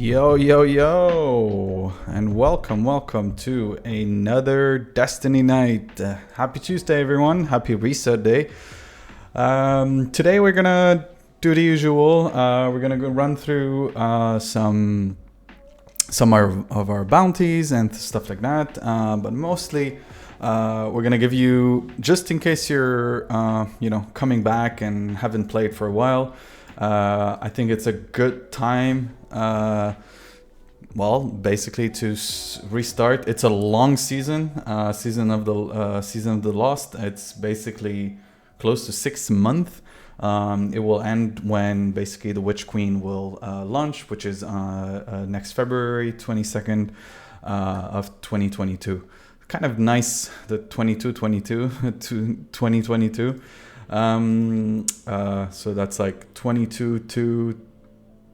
Yo, yo, yo, and welcome to another Destiny night. Happy Tuesday, everyone. Happy reset day. Today we're gonna do the usual. We're gonna go run through some of our bounties and stuff like that. But mostly, we're gonna give you, just in case you're coming back and haven't played for a while. I think it's a good time, basically to restart. It's a long season, season of the Lost. It's basically close to 6 months. It will end when basically the Witch Queen will launch, which is next February 22nd of 2022. Kind of nice, the 22 to 2022. So that's like 22 to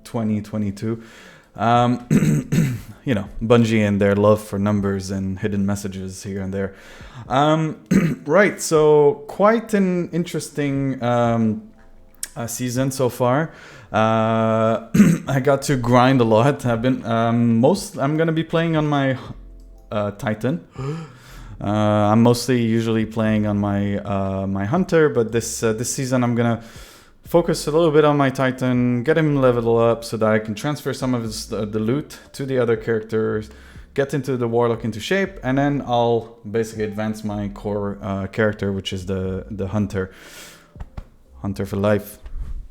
2022. Bungie and their love for numbers and hidden messages here and there. Right, so quite an interesting season so far. I got to grind a lot. I'm gonna be playing on my Titan. I'm usually playing on my Hunter, but this season I'm gonna focus a little bit on my Titan, get him leveled up so that I can transfer some of the loot to the other characters, get into the Warlock into shape, and then I'll basically advance my core character, which is the Hunter for life,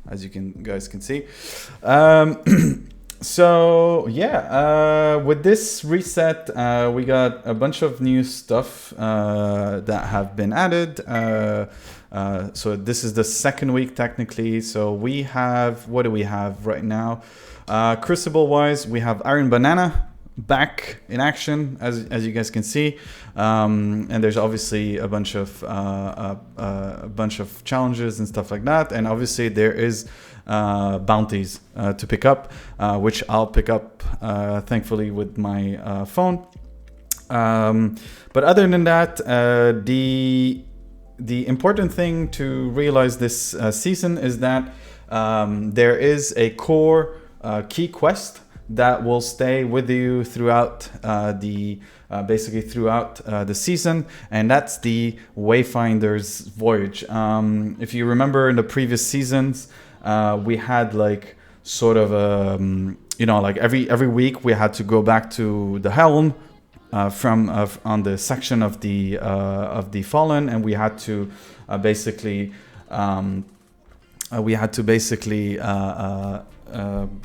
as you guys can see. So yeah, with this reset, we got a bunch of new stuff that have been added. So this is the second week technically. So we have, what do we have right now? Crucible wise, we have Iron Banana back in action, as you guys can see, and there's obviously a bunch of challenges and stuff like that, and obviously there is bounties to pick up, which I'll pick up thankfully with my phone. But other than that, the important thing to realize this season is that there is a core key quest that will stay with you throughout the season, and that's the Wayfinder's Voyage. If you remember in the previous seasons, we had like sort of like every week we had to go back to the helm on the section of the Fallen, and we had to basically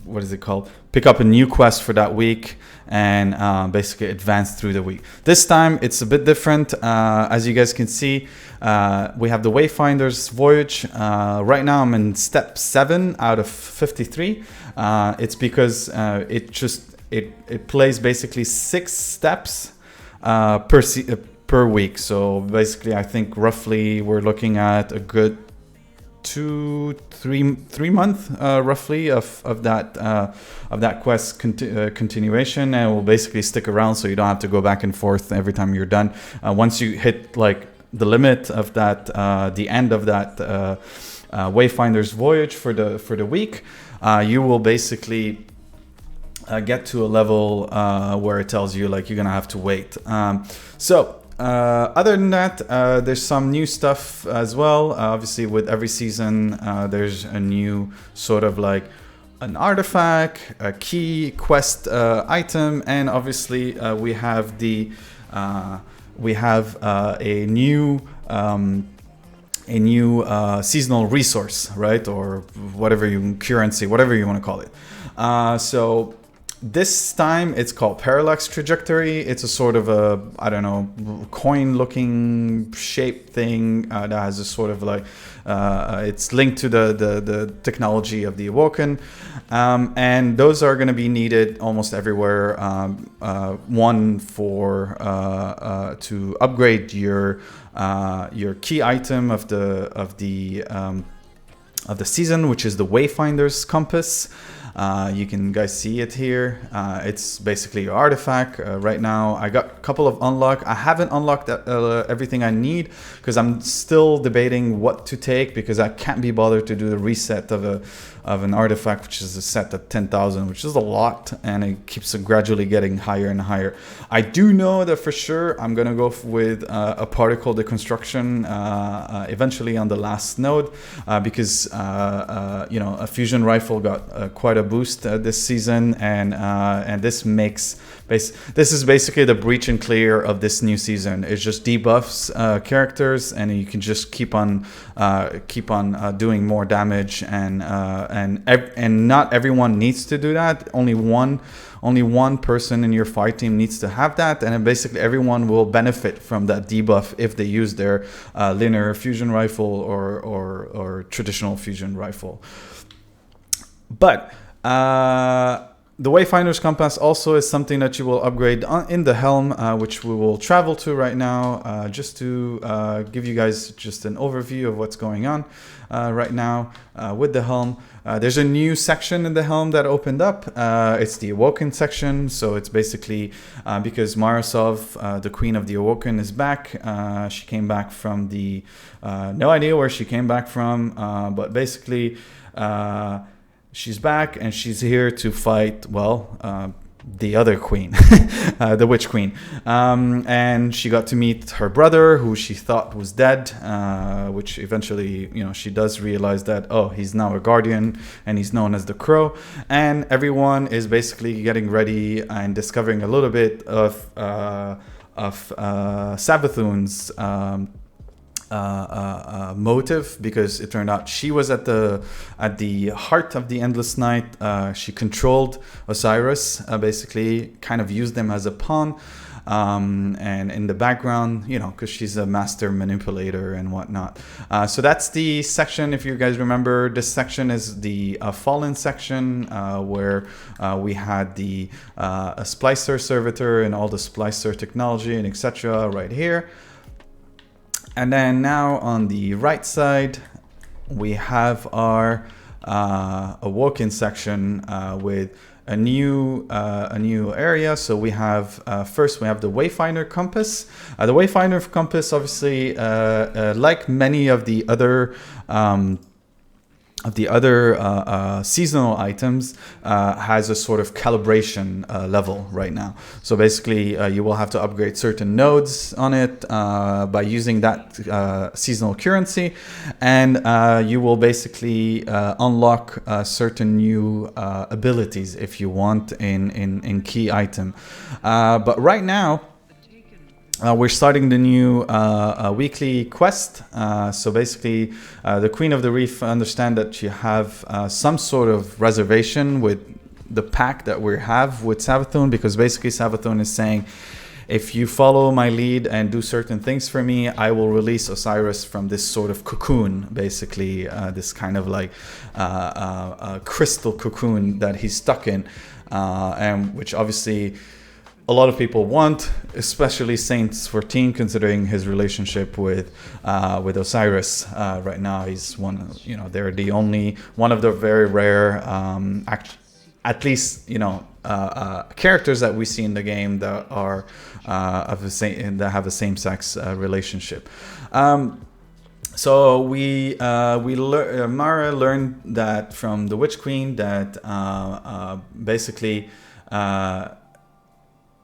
what is it called? Pick up a new quest for that week and basically advance through the week. This time it's a bit different. As you guys can see, we have the Wayfinder's Voyage. Right now I'm in step 7 out of 53. It's because it plays basically 6 steps per week. So basically I think roughly we're looking at a good 2-3 months roughly of that quest continuation, and will basically stick around so you don't have to go back and forth every time you're done. Once you hit like the limit of that, the end of that Wayfinder's Voyage for the week, you will basically get to a level where it tells you like you're gonna have to wait. Other than that, there's some new stuff as well. Obviously, with every season, there's a new sort of like an artifact, a key quest item, and obviously we have a new seasonal resource, right? Or currency, whatever you want to call it. So this time it's called Parallax Trajectory. It's a sort of a, coin-looking shape thing that has a sort of like, it's linked to the technology of the Awoken. And those are going to be needed almost everywhere. One for to upgrade your key item of the season, which is the Wayfinder's Compass. You can guys see it here. It's basically your artifact. Right now I got a couple of unlock. I haven't unlocked everything I need because I'm still debating what to take, because I can't be bothered to do the reset of an artifact, which is set at 10,000, which is a lot, and it keeps gradually getting higher and higher. I do know that for sure I'm gonna go with a particle deconstruction eventually on the last node, because a fusion rifle got quite a boost this season, and this is basically the breach and clear of this new season. It just debuffs characters, and you can just keep on doing more damage, and not everyone needs to do that. Only one person in your fight team needs to have that, and then basically everyone will benefit from that debuff if they use their linear fusion rifle or traditional fusion rifle. But the Wayfinder's Compass also is something that you will upgrade in the helm, which we will travel to right now, just to give you guys just an overview of what's going on right now with the helm. There's a new section in the helm that opened up. It's the Awoken section. So it's basically because Marasov, the Queen of the Awoken, is back. She came back from the... no idea where she came back from, but basically... she's back, and she's here to fight, the other queen, the Witch Queen. And she got to meet her brother, who she thought was dead, which eventually, she does realize that, he's now a guardian, and he's known as the Crow. And everyone is basically getting ready and discovering a little bit of Savathun's motive, because it turned out she was at the heart of the Endless Night. She controlled Osiris, basically kind of used them as a pawn, and in the background, because she's a master manipulator and whatnot. So that's the section. If you guys remember, this section is the Fallen section, where we had the Splicer Servitor and all the Splicer technology and etc. right here. And then now on the right side, we have our Awoken section with a new area. So we have first we have the Wayfinder Compass. The Wayfinder Compass, obviously, like many of the other seasonal items, has a sort of calibration level right now. So basically, you will have to upgrade certain nodes on it by using that seasonal currency, and you will basically unlock certain new abilities if you want in key item. But right now, we're starting the new weekly quest. So basically, the Queen of the Reef understand that you have some sort of reservation with the pact that we have with Savathun, because basically Savathun is saying, if you follow my lead and do certain things for me, I will release Osiris from this sort of cocoon, basically this kind of like crystal cocoon that he's stuck in, and which obviously a lot of people want, especially Saints 14, considering his relationship with Osiris. Right now, he's they're the only one of the very rare, at least characters that we see in the game that are that have a same-sex relationship. So Mara learned that from the Witch Queen that basically.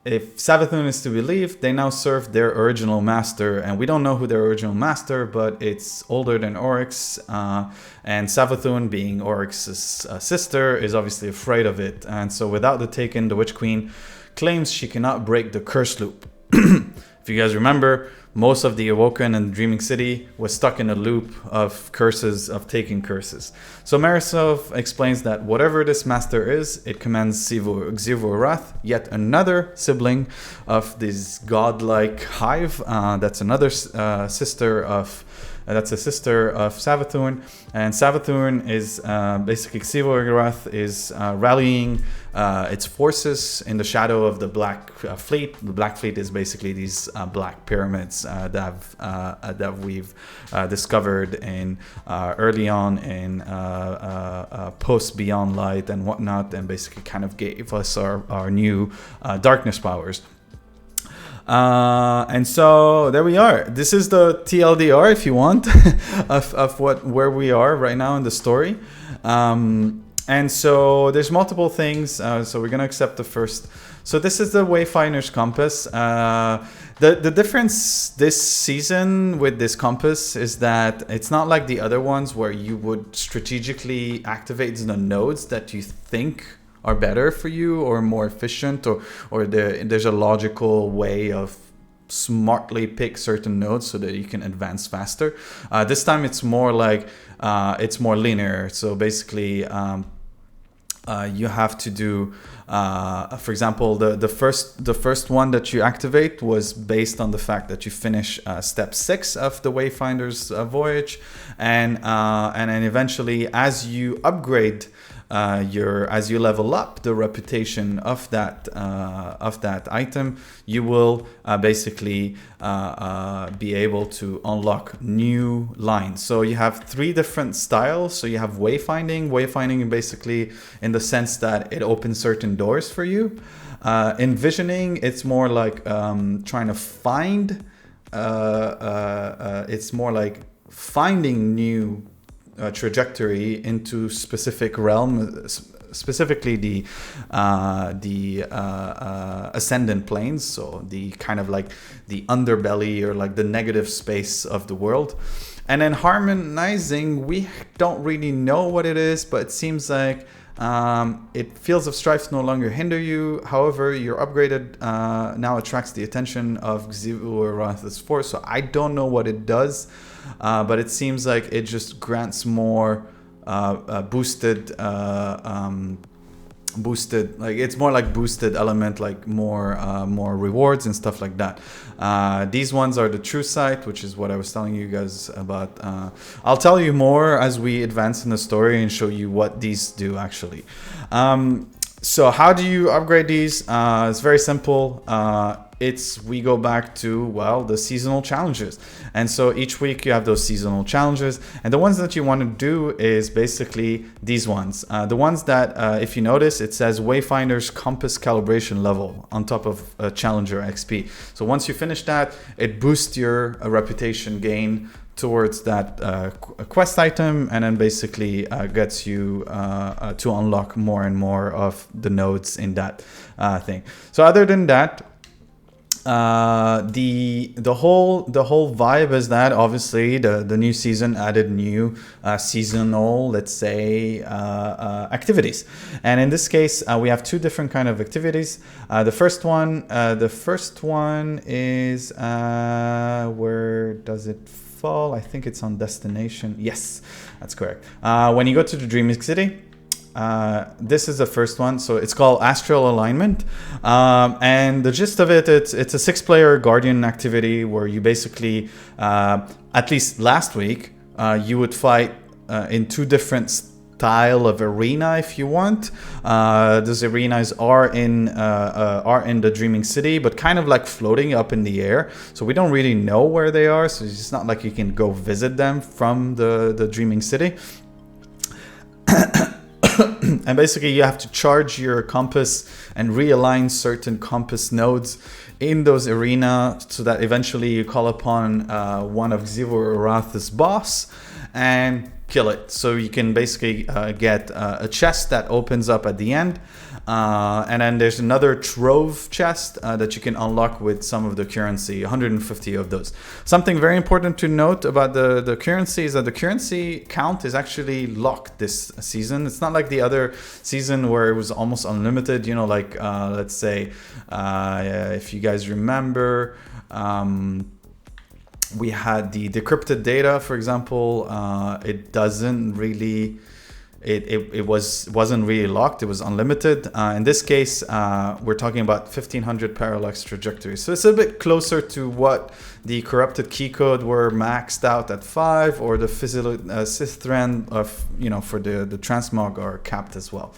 If Savathun is to be believed, they now serve their original master, and we don't know who their original master, but it's older than Oryx, and Savathun, being Oryx's sister, is obviously afraid of it. And so without the taken, the Witch Queen claims she cannot break the curse loop. If you guys remember, most of the Awoken and Dreaming City was stuck in a loop of curses, of taking curses. So Marisov explains that whatever this master is, it commands Xivurath, yet another sibling of this godlike hive. That's another sister of That's a sister of Savathun, and Savathun is basically Xivurath is rallying its forces in the shadow of the Black Fleet. The Black Fleet is basically these black pyramids that we've discovered in early on in post Beyond Light and whatnot, and basically kind of gave us our new darkness powers. And so there we are. This is the TLDR, if you want, of where we are right now in the story. And so there's multiple things. So we're going to accept the first. So this is the Wayfinder's Compass. The difference this season with this compass is that it's not like the other ones where you would strategically activate the nodes that you think are better for you or more efficient, or there's a logical way of smartly pick certain nodes so that you can advance faster. This time it's more like it's more linear. So basically you have to do for example, the first one that you activate was based on the fact that you finish step 6 of the Wayfinder's Voyage, and then eventually as you upgrade as you level up the reputation of that item, you will basically be able to unlock new lines. So you have 3 different styles. So you have wayfinding basically in the sense that it opens certain doors for you. Envisioning, it's more like trying to find. It's more like finding new trajectory into specific realm, specifically the ascendant planes, so the kind of like the underbelly or like the negative space of the world. And then harmonizing, we don't really know what it is, but it seems like it Fields of Strife no longer hinder you. However, your upgraded now attracts the attention of Xivu force. So I don't know what it does, but it seems like it just grants more boosted, like it's more like boosted element, like more rewards and stuff like that. These ones are the true sight, which is what I was telling you guys about. I'll tell you more as we advance in the story and show you what these do actually. So how do you upgrade these? It's very simple. We go back to, well, the seasonal challenges. And so each week you have those seasonal challenges. And the ones that you want to do is basically these ones. The ones that, if you notice, it says Wayfinder's Compass calibration level on top of Challenger XP. So once you finish that, it boosts your reputation gain towards that quest item, and then basically gets you to unlock more and more of the nodes in that thing. So other than that, the whole vibe is that obviously the new season added new seasonal, let's say, activities, and in this case we have 2 different kind of activities. The first one is where does it fall? I think it's on destination. Yes, that's correct. When you go to the Dreaming City, this is the first one. So it's called Astral Alignment, and the gist of it, it's a 6-player Guardian activity where you basically, at least last week, you would fight in 2 different style of arena if you want. Those arenas are in the Dreaming City, but kind of like floating up in the air. So we don't really know where they are. So it's not like you can go visit them from the Dreaming City. And basically you have to charge your compass and realign certain compass nodes in those arenas so that eventually you call upon one of Xivu boss and kill it. So you can basically get a chest that opens up at the end. And then there's another trove chest that you can unlock with some of the currency, 150 of those. Something very important to note about the currency is that the currency count is actually locked this season. It's not like the other season where it was almost unlimited, you know, like let's say, if you guys remember, we had the decrypted data, for example. It doesn't really... It wasn't really locked. It was unlimited. In this case, we're talking about 1500 Parallax Trajectory. So it's a bit closer to what the corrupted key code were maxed out at 5, or the Sithran of, you know, for the transmog are capped as well.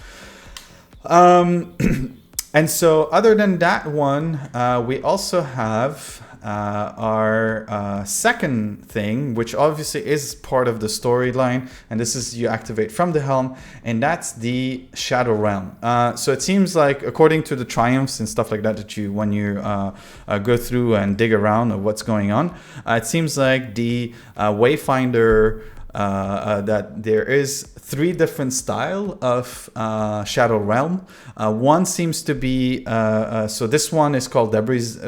And so other than that one, we also have our second thing, which obviously is part of the storyline, and this is you activate from the helm, and that's the Shadow Realm. So it seems like, according to the triumphs and stuff like that you when you go through and dig around of what's going on, it seems like the Wayfinder that there is 3 different style of Shadow Realm. One seems to be so this one is called Debris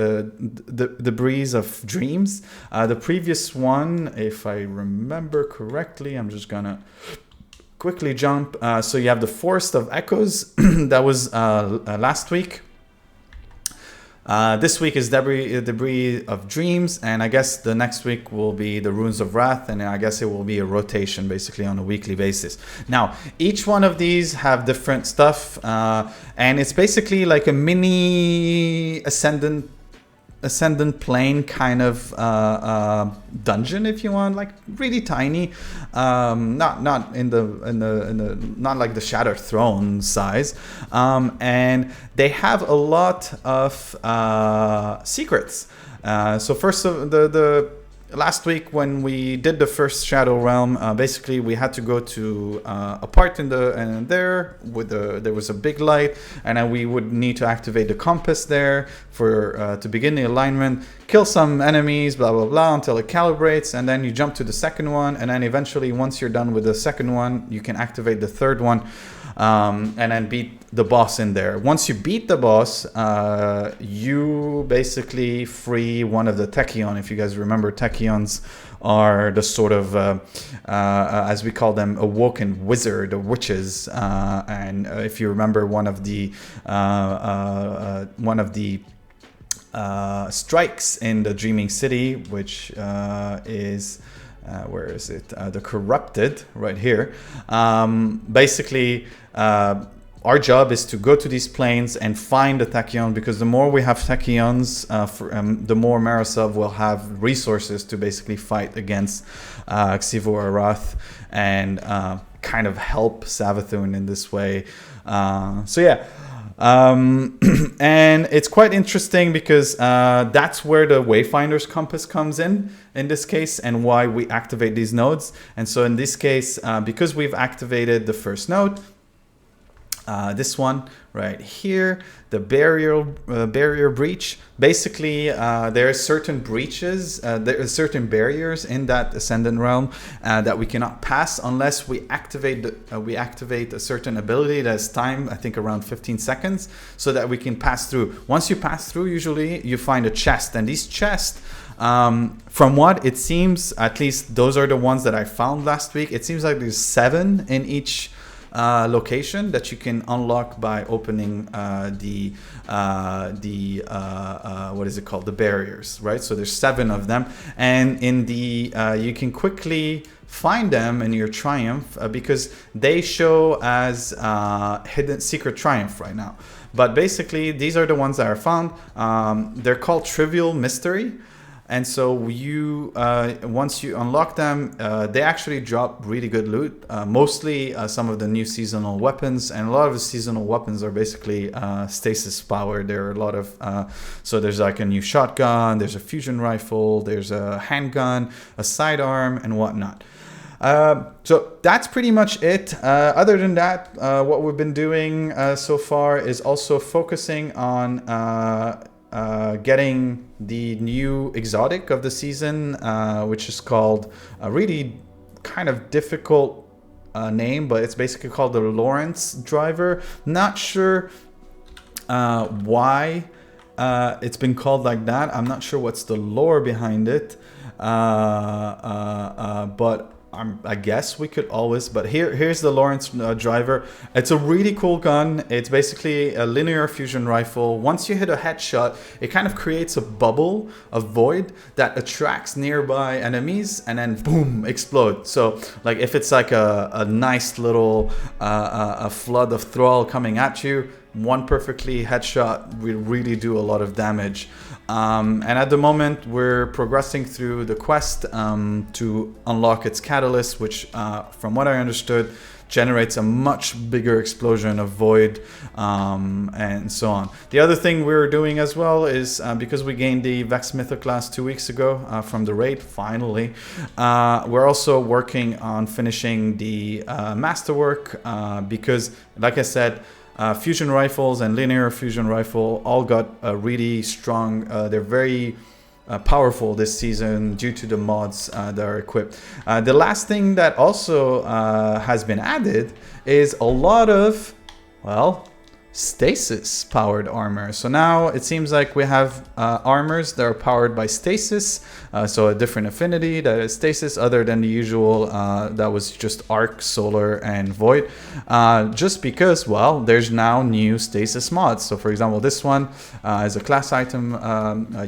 of Dreams. The previous one, if I remember correctly, I'm just gonna quickly jump. So you have the Forest of Echoes. That was last week. This week is Debris of Dreams, and I guess the next week will be the Runes of Wrath, and I guess it will be a rotation basically on a weekly basis. Now, each one of these have different stuff, and it's basically like a mini Ascendant plane kind of dungeon, if you want, like really tiny, not not like the Shattered Throne size, and they have a lot of secrets. So first of the last week when we did the first Shadow Realm, basically we had to go to a part there was a big light, and then we would need to activate the compass there for to begin the alignment, kill some enemies, blah blah blah, until it calibrates, and then you jump to the second one, and then eventually once you're done with the second one, you can activate the third one. And then beat the boss in there. Once you beat the boss, you basically free one of the Tachyon. If you guys remember, Tachyons are the sort of, as we call them, awoken wizard or witches. And if you remember, one of the strikes in the Dreaming City, which is where is it? The Corrupted, right here. Basically, our job is to go to these planes and find the Tachyon, because the more we have Tachyons, the more Marasov will have resources to basically fight against Xivu Arath and kind of help Savathun in this way. So yeah. And it's quite interesting because that's where the Wayfinder's Compass comes in this case, and why we activate these nodes. And so in this case, because we've activated the first node, this one right here, the barrier breach. Basically, there are certain breaches, there are certain barriers in that Ascendant realm that we cannot pass unless we activate a certain ability that's timed, I think around 15 seconds, so that we can pass through. Once you pass through, usually you find a chest, and these chests, from what it seems, at least those are the ones that I found last week, it seems like there's 7 in each location that you can unlock by opening what is it called, the barriers, right? So there's 7 of them, and in the you can quickly find them in your triumph because they show as hidden secret triumph right now. But basically these are the ones that are found. They're called trivial mystery. And so you, once you unlock them, they actually drop really good loot. Mostly some of the new seasonal weapons, and a lot of the seasonal weapons are basically stasis powered. There are a lot of, so there's like a new shotgun, there's a fusion rifle, there's a handgun, a sidearm, and whatnot. So that's pretty much it. Other than that, what we've been doing so far is also focusing on getting the new exotic of the season, which is called a really kind of difficult name, but it's basically called the Lawrence Driver. Not sure why it's been called like that. I'm not sure what's the lore behind it, but I guess we could always, but here's the Lawrence Driver. It's a really cool gun. It's basically a linear fusion rifle. Once you hit a headshot, it kind of creates a bubble of void that attracts nearby enemies and then boom, explode. So like if it's like a nice little a flood of thrall coming at you, one perfectly headshot will really do a lot of damage. And at the moment we're progressing through the quest to unlock its catalyst, which from what I understood generates a much bigger explosion of void, and so on. The other thing we're doing as well is because we gained the Vex Mythoclast 2 weeks ago from the raid, finally, we're also working on finishing the masterwork, because like I said, fusion rifles and linear fusion rifle all got a really strong, they're very powerful this season due to the mods that are equipped. The last thing that also has been added is a lot of, well, stasis powered armor. So now it seems like we have armors that are powered by stasis, so a different affinity that is stasis other than the usual that was just arc, solar, and void, just because, well, there's now new stasis mods. So for example, this one is a class item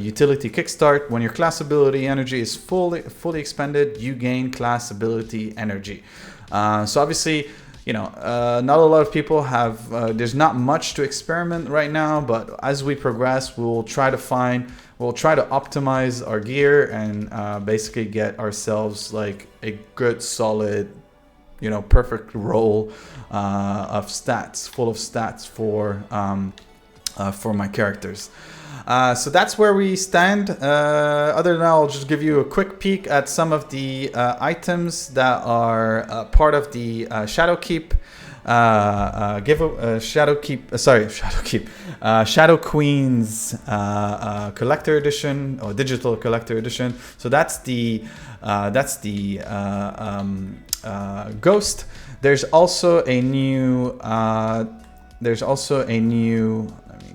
utility kickstart. When your class ability energy is fully expended, you gain class ability energy. So obviously, you know, not a lot of people have, there's not much to experiment right now, but as we progress, we'll try to optimize our gear and basically get ourselves like a good, solid, you know, perfect roll of stats, full of stats for my characters. So that's where we stand. Other than that, I'll just give you a quick peek at some of the items that are part of the Shadowkeep Shadow Queen's collector edition or digital collector edition. So that's the ghost. There's also a new. Let me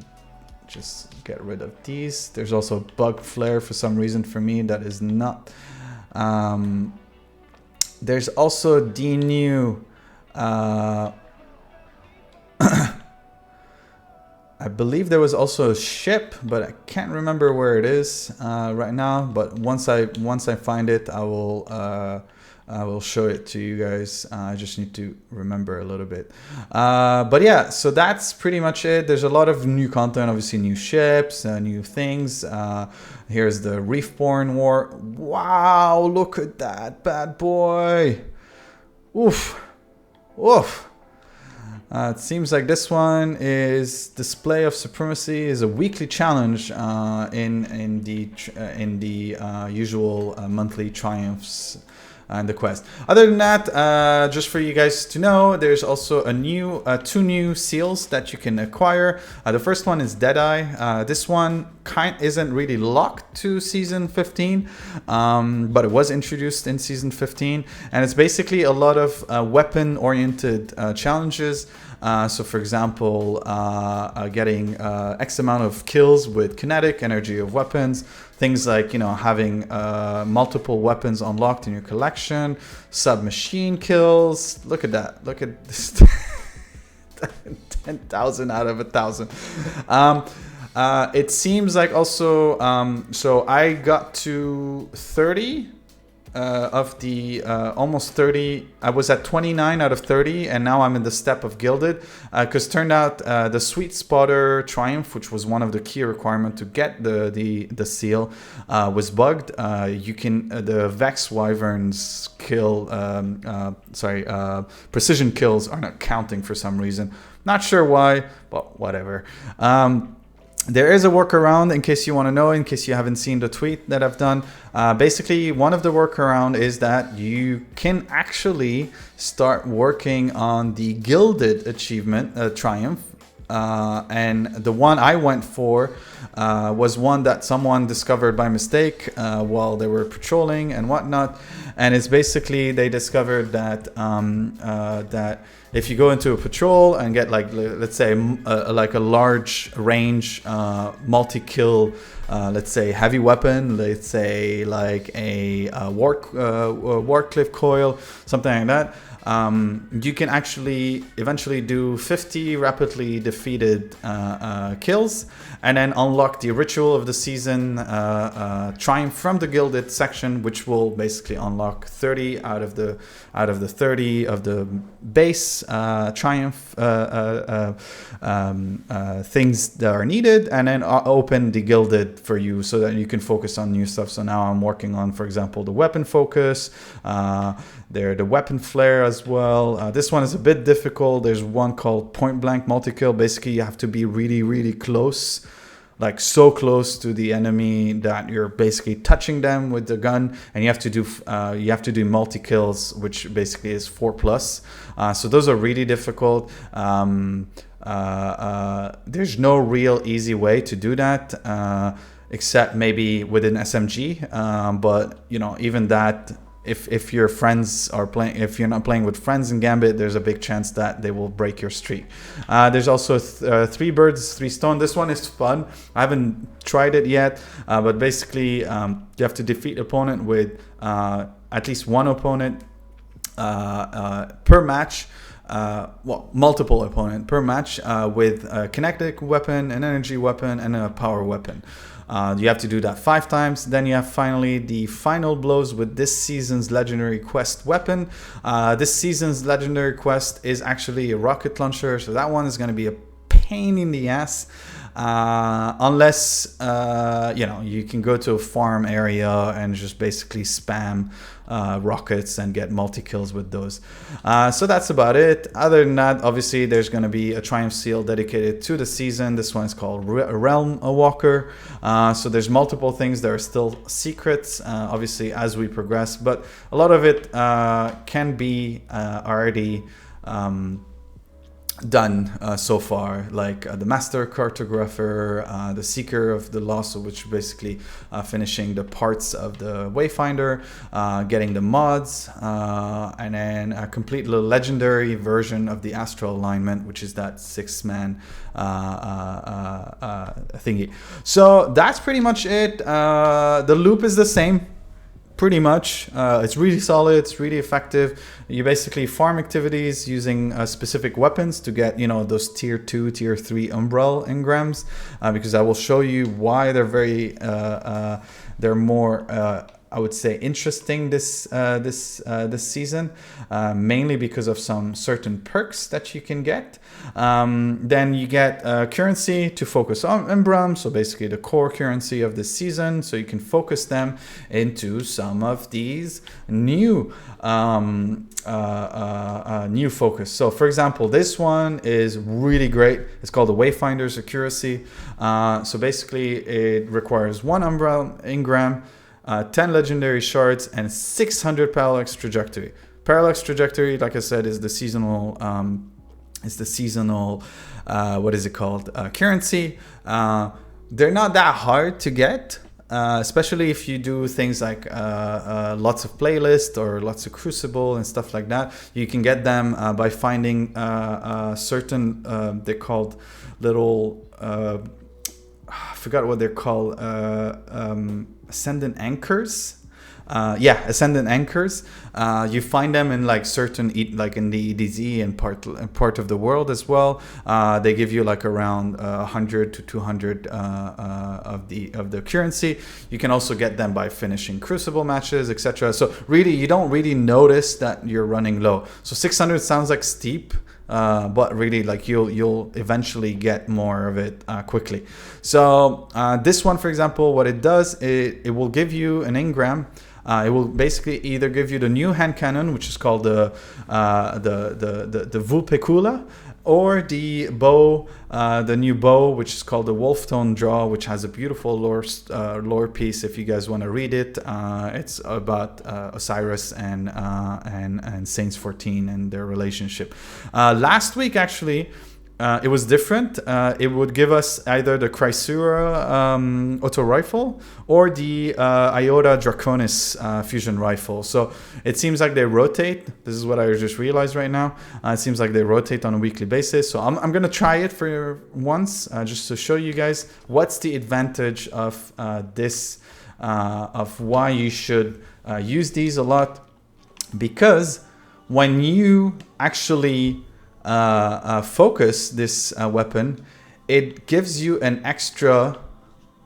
just get rid of these. There's also bug flare for some reason for me that is not. There's also the new. I believe there was also a ship, but I can't remember where it is right now. But once I find it, I will show it to you guys. I just need to remember a little bit. But yeah, so that's pretty much it. There's a lot of new content, obviously new ships, new things. Here's the Reefborn War. Wow, look at that bad boy. Oof. Oof. It seems like this one is Display of Supremacy, is a weekly challenge in the usual monthly triumphs and the quest. Other than that, just for you guys to know, there's also a new two new seals that you can acquire. The first one is Deadeye. This one isn't really locked to season 15, but it was introduced in season 15, and it's basically a lot of weapon-oriented challenges. So for example, getting X amount of kills with kinetic energy of weapons, things like, you know, having multiple weapons unlocked in your collection, submachine kills. Look at that. Look at this. 10,000 out of 1,000. It seems like also, so I got to 30 of the almost 30. I was at 29 out of 30, and now I'm in the step of Gilded, because turned out the Sweet Spotter Triumph, which was one of the key requirements to get the seal, was bugged. You can the Vex Wyverns kill, precision kills are not counting for some reason. Not sure why, but whatever. There is a workaround, in case you want to know, in case you haven't seen the tweet that I've done. Basically, one of the workaround is that you can actually start working on the Gilded achievement, Triumph. And the one I went for was one that someone discovered by mistake while they were patrolling and whatnot. And it's basically, they discovered that that if you go into a patrol and get, like, let's say like a large range multi-kill, let's say heavy weapon, let's say like a Warcliffe coil, something like that, you can actually eventually do 50 rapidly defeated kills, and then unlock the Ritual of the Season Triumph from the Gilded section, which will basically unlock 30 out of the 30 of the base Triumph things that are needed, and then open the Gilded for you so that you can focus on new stuff. So now I'm working on, for example, the weapon focus, the weapon flare as well. This one is a bit difficult. There's one called Point Blank Multi-Kill. Basically, you have to be really, really close, like so close to the enemy that you're basically touching them with the gun, and you have to do multi kills, which basically is 4+. So those are really difficult. There's no real easy way to do that. except maybe within SMG. But you know, even that, if your friends are playing, if you're not playing with friends in Gambit, there's a big chance that they will break your streak. There's also 3 birds, 3 stone. This one is fun. I haven't tried it yet, but basically you have to defeat opponent with at least one opponent per match. Well, multiple opponent per match with a kinetic weapon, an energy weapon, and a power weapon. You have to do that 5 times. Then you have finally the final blows with this season's legendary quest weapon. This season's legendary quest is actually a rocket launcher, so that one is going to be a pain in the ass. Unless you know, you can go to a farm area and just basically spam rockets and get multi-kills with those. So that's about it. Other than that, obviously there's going to be a Triumph Seal dedicated to the season. This one is called Realm Walker. So there's multiple things that are still secrets, obviously, as we progress, but a lot of it can be already done so far, like the Master Cartographer, the Seeker of the Lost, which basically finishing the parts of the Wayfinder, getting the mods, and then a complete legendary version of the Astral Alignment, which is that 6-man thingy. So that's pretty much it. The loop is the same. Pretty much. It's really solid, it's really effective. You basically farm activities using specific weapons to get, you know, those tier 2, tier 3 Umbral engrams, because I will show you why they're very, they're more, I would say, interesting this season, mainly because of some certain perks that you can get. Then you get currency to focus on Umbram, so basically the core currency of this season, so you can focus them into some of these new new focus. So for example, this one is really great. It's called the Wayfinder's Accuracy. So basically it requires 1 Umbral engram, 10 legendary shards, and 600 Parallax Trajectory. Parallax Trajectory, like I said, is the seasonal what is it called, currency. They're not that hard to get, especially if you do things like lots of playlists or lots of Crucible and stuff like that. You can get them by finding certain they're called little I forgot what they're called, Ascendant Anchors. Ascendant Anchors. You find them in like certain, like in the EDZ and part of the world as well. They give you like around 100 to 200 of the currency. You can also get them by finishing Crucible matches, etc. So really, you don't really notice that you're running low. So 600 sounds like steep. But really, like you'll eventually get more of it quickly. So this one, for example, what it does, it will give you an engram. It will basically either give you the new hand cannon, which is called the Vulpecula, or the bow, the new bow, which is called the Wolftone Draw, which has a beautiful lore piece. If you guys want to read it, it's about Osiris and Saints 14 and their relationship. Last week, actually, it was different. It would give us either the Chrysura auto rifle or the Iota Draconis fusion rifle. So it seems like they rotate. This is what I just realized right now. It seems like they rotate on a weekly basis. So I'm going to try it for once just to show you guys what's the advantage of this, of why you should use these a lot. Because when you actually focus this weapon, it gives you an extra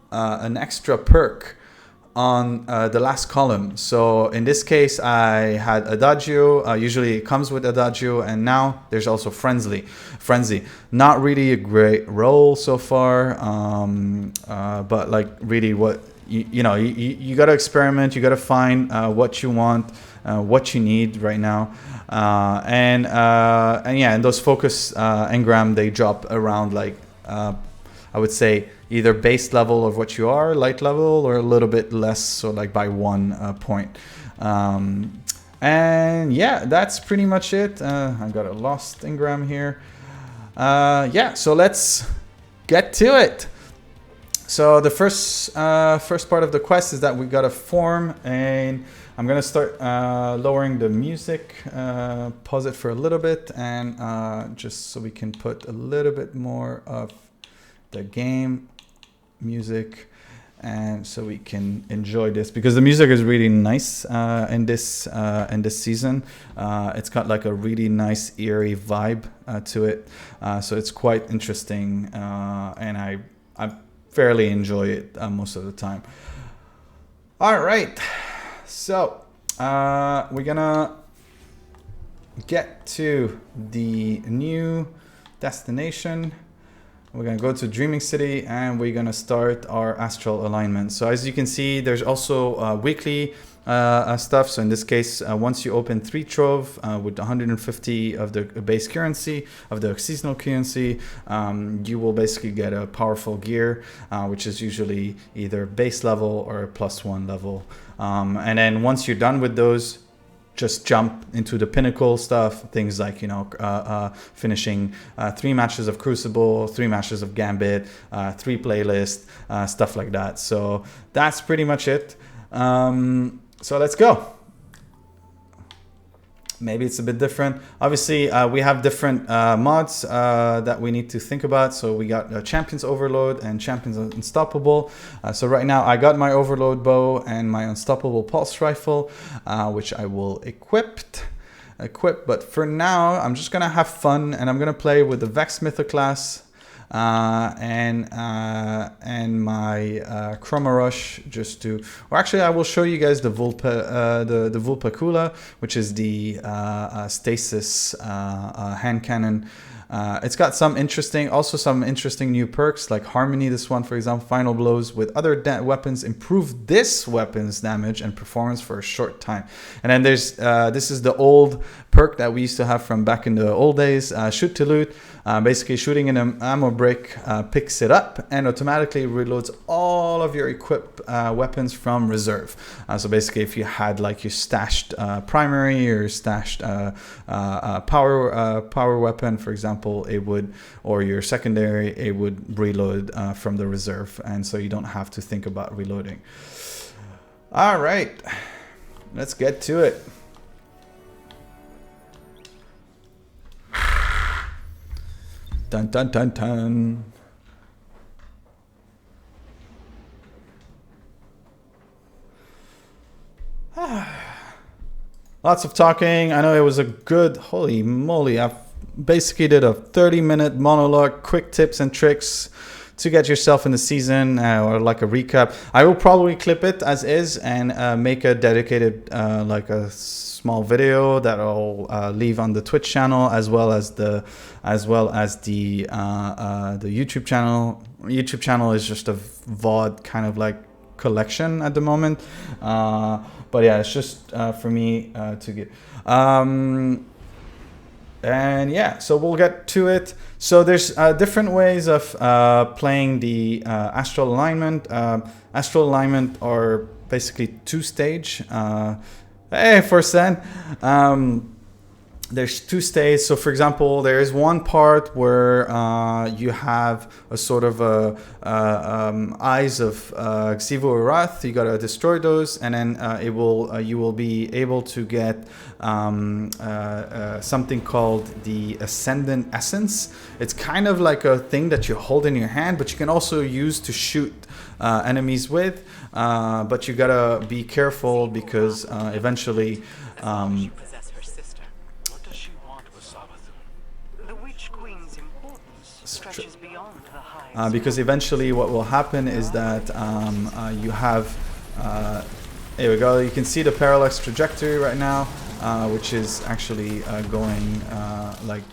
perk on the last column. So in this case, I had Adagio. Usually it comes with Adagio, and now there's also Frenzy. Not really a great roll so far, but like really what you know, you got to experiment. You got to find what you want, what you need right now. And those focus engram, they drop around like I would say either base level of what you are, light level, or a little bit less, so like by 1 point. And yeah, that's pretty much it. I got a lost engram here. So let's get to it. So the first part of the quest is that we got a form, and I'm gonna start lowering the music, pause it for a little bit, and just so we can put a little bit more of the game music, and so we can enjoy this, because the music is really nice in this season. It's got like a really nice eerie vibe to it, so it's quite interesting, and I fairly enjoy it most of the time. All right, so we're gonna get to the new destination. We're gonna go to Dreaming City, and we're gonna start our astral alignment. So as you can see, there's also weekly stuff. So in this case, once you open 3 Trove with 150 of the base currency, of the seasonal currency, you will basically get a powerful gear, which is usually either base level or +1 level. And then once you're done with those, just jump into the pinnacle stuff, things like, you know, finishing 3 matches of Crucible, 3 matches of Gambit, 3 playlists, stuff like that. So that's pretty much it. So let's go. Maybe it's a bit different. Obviously, we have different mods that we need to think about. So we got Champions Overload and Champions Unstoppable. So right now I got my Overload bow and my Unstoppable Pulse Rifle, which I will equip. But for now, I'm just gonna have fun, and I'm gonna play with the Vex Mythoclast and my Chroma Rush, just to, or actually I will show you guys the Vulpa, the Vulpacula, which is the Stasis hand cannon. It's got some interesting new perks like Harmony. This one, for example, Final Blows with other weapons improve this weapon's damage and performance for a short time. And then there's this is the old perk that we used to have from back in the old days, Shoot to Loot. Basically, shooting in an ammo brick picks it up and automatically reloads all of your equipped weapons from reserve. So basically, if you had like your stashed primary or stashed power weapon, for example, it would, or your secondary, it would reload from the reserve, and so you don't have to think about reloading. All right, let's get to it. Dun dun dun dun. Lots of talking. I know it was a good, holy moly, I've basically did a 30-minute monologue, quick tips and tricks to get yourself in the season, or like a recap. I will probably clip it as is and make a dedicated like a small video that I'll leave on the Twitch channel, as well as the YouTube channel. YouTube channel is just a VOD kind of like collection at the moment, but yeah, it's just for me to get. And yeah, so we'll get to it. So there's different ways of playing the astral alignment. Astral alignment are basically 2-stage. Hey, Forsen. There's 2 stages. So for example, there is one part where you have a sort of eyes of Xivu or Wrath. You gotta destroy those, and then you will be able to get something called the Ascendant Essence. It's kind of like a thing that you hold in your hand, but you can also use to shoot enemies with. But you gotta be careful, because eventually. Because eventually what will happen is that you have, here we go, you can see the Parallax Trajectory right now, which is actually going, like,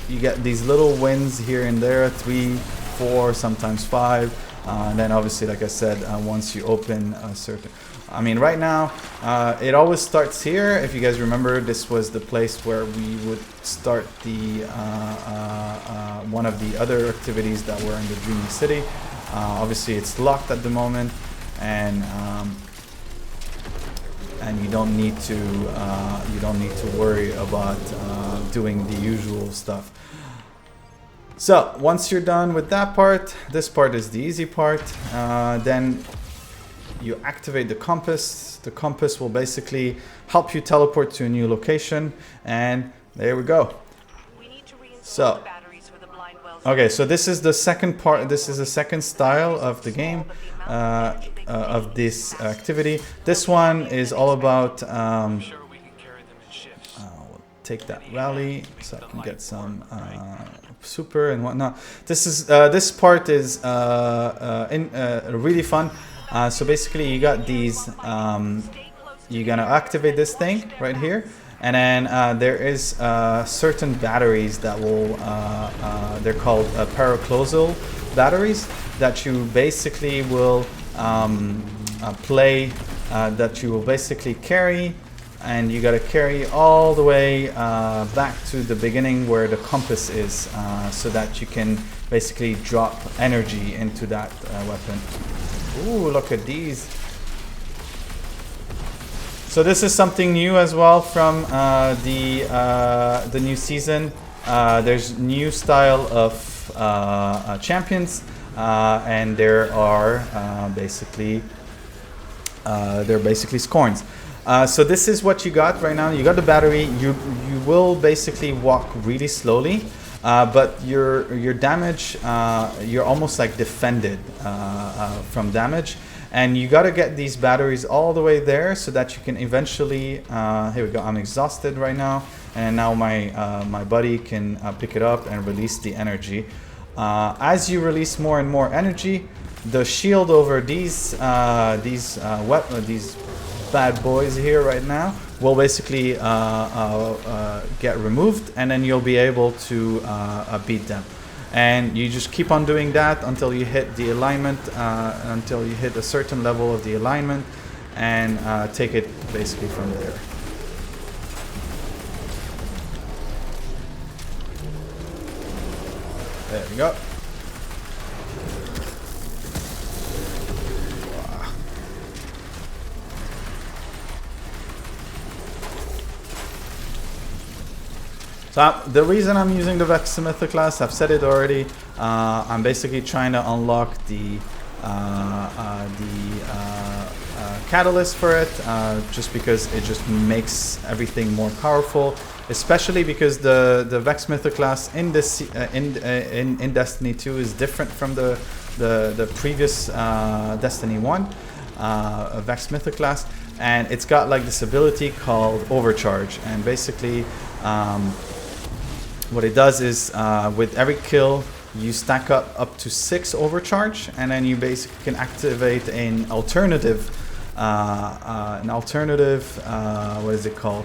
you get these little wins here and there, 3, 4, sometimes 5, and then obviously, like I said, once you open a certain, I mean, right now, it always starts here. If you guys remember, this was the place where we would start the one of the other activities that were in the Dreaming City. Obviously, it's locked at the moment, and you don't need to worry about doing the usual stuff. So once you're done with that part, this part is the easy part. Then you activate the compass. The compass will basically help you teleport to a new location, and there we go. So, okay, so this is the second part. This is the second style of the game, of this activity. This one is all about. We'll take that rally so I can get some super and whatnot. This part is really fun. So basically you got these, you're gonna activate this thing right here, and then there is certain batteries that will, they're called paraclosal batteries, that you basically will that you will basically carry, and you gotta carry all the way back to the beginning where the compass is, so that you can basically drop energy into that weapon. Ooh, look at these. So this is something new as well from the new season. There's new style of champions, and there are they're basically scorns. So this is what you got right now. You got the battery. You will basically walk really slowly. But your damage, you're almost like defended from damage, and you got to get these batteries all the way there so that you can eventually. Here we go. I'm exhausted right now, and now my buddy can pick it up and release the energy. As you release more and more energy, the shield over these bad boys here right now will basically get removed, and then you'll be able to beat them. And you just keep on doing that until you hit the alignment, until you hit a certain level of the alignment, and take it basically from there. There we go. So the reason I'm using the Vexamith class, I've said it already, I'm basically trying to unlock the catalyst for it, just because it just makes everything more powerful, especially because the Vexamith class in this in Destiny 2 is different from the previous Destiny 1 Vexamith class, and it's got like this ability called Overcharge, and basically what it does is with every kill you stack up to 6 overcharge, and then you basically can activate an alternative what is it called,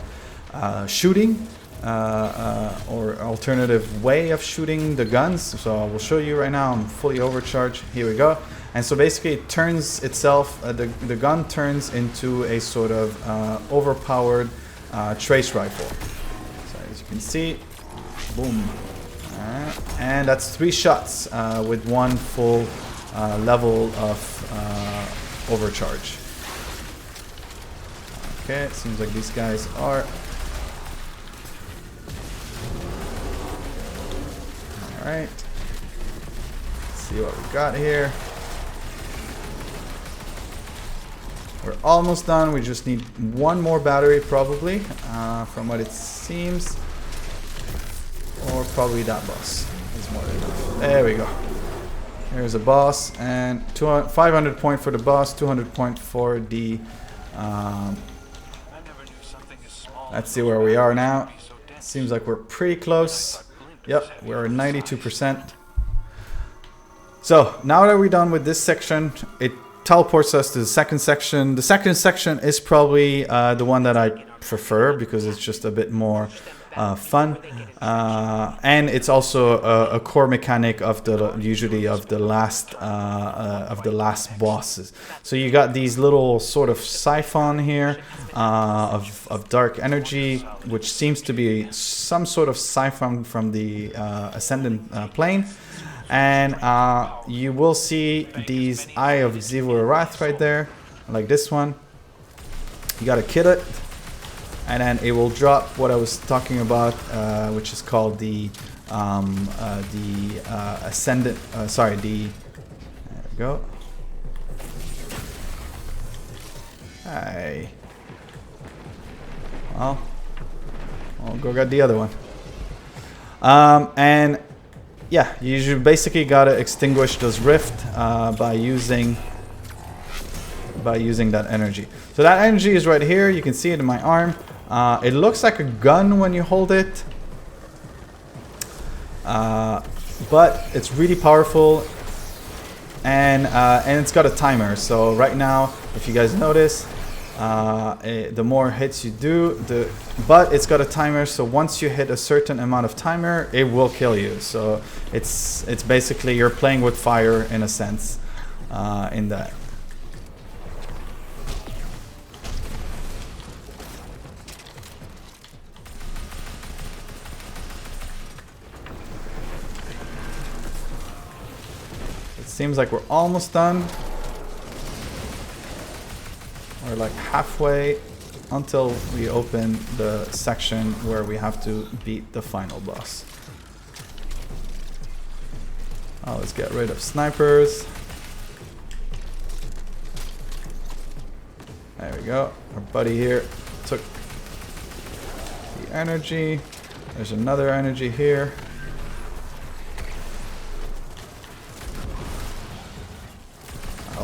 shooting, or alternative way of shooting the guns. So I will show you right now. I'm fully overcharged. Here we go. And so basically it turns itself, the gun turns into a sort of overpowered trace rifle. So as you can see, boom. And that's 3 shots with 1 full level of overcharge. Okay, it seems like these guys are. Alright. Let's see what we got here. We're almost done. We just need 1 more battery probably, from what it seems. Or probably that boss is more than enough. There we go. Here's a boss, and 500 point for the boss, 200 point for the. Let's see where we are now. Seems like we're pretty close. Yep, we're at 92%. So now that we're done with this section, it teleports us to the second section. The second section is probably the one that I prefer because it's just a bit more fun, and it's also a core mechanic of the last bosses. So you got these little sort of siphon here of dark energy, which seems to be some sort of siphon from the Ascendant plane, and you will see these Eye of Zivur Wrath right there, like this one. You gotta kill it, and then it will drop what I was talking about, which is called the Ascendant, sorry, there we go. Hey. Well, I'll go get the other one. And yeah, you basically gotta extinguish those rift by using that energy. So that energy is right here. You can see it in my arm. It looks like a gun when you hold it, but it's really powerful, and it's got a timer. So right now, if you guys notice, the more hits you do, but it's got a timer. So once you hit a certain amount of timer, it will kill you. So it's basically you're playing with fire in a sense, in that. Seems like we're almost done. We're like halfway until we open the section where we have to beat the final boss. Oh, let's get rid of snipers. There we go. Our buddy here took the energy. There's another energy here.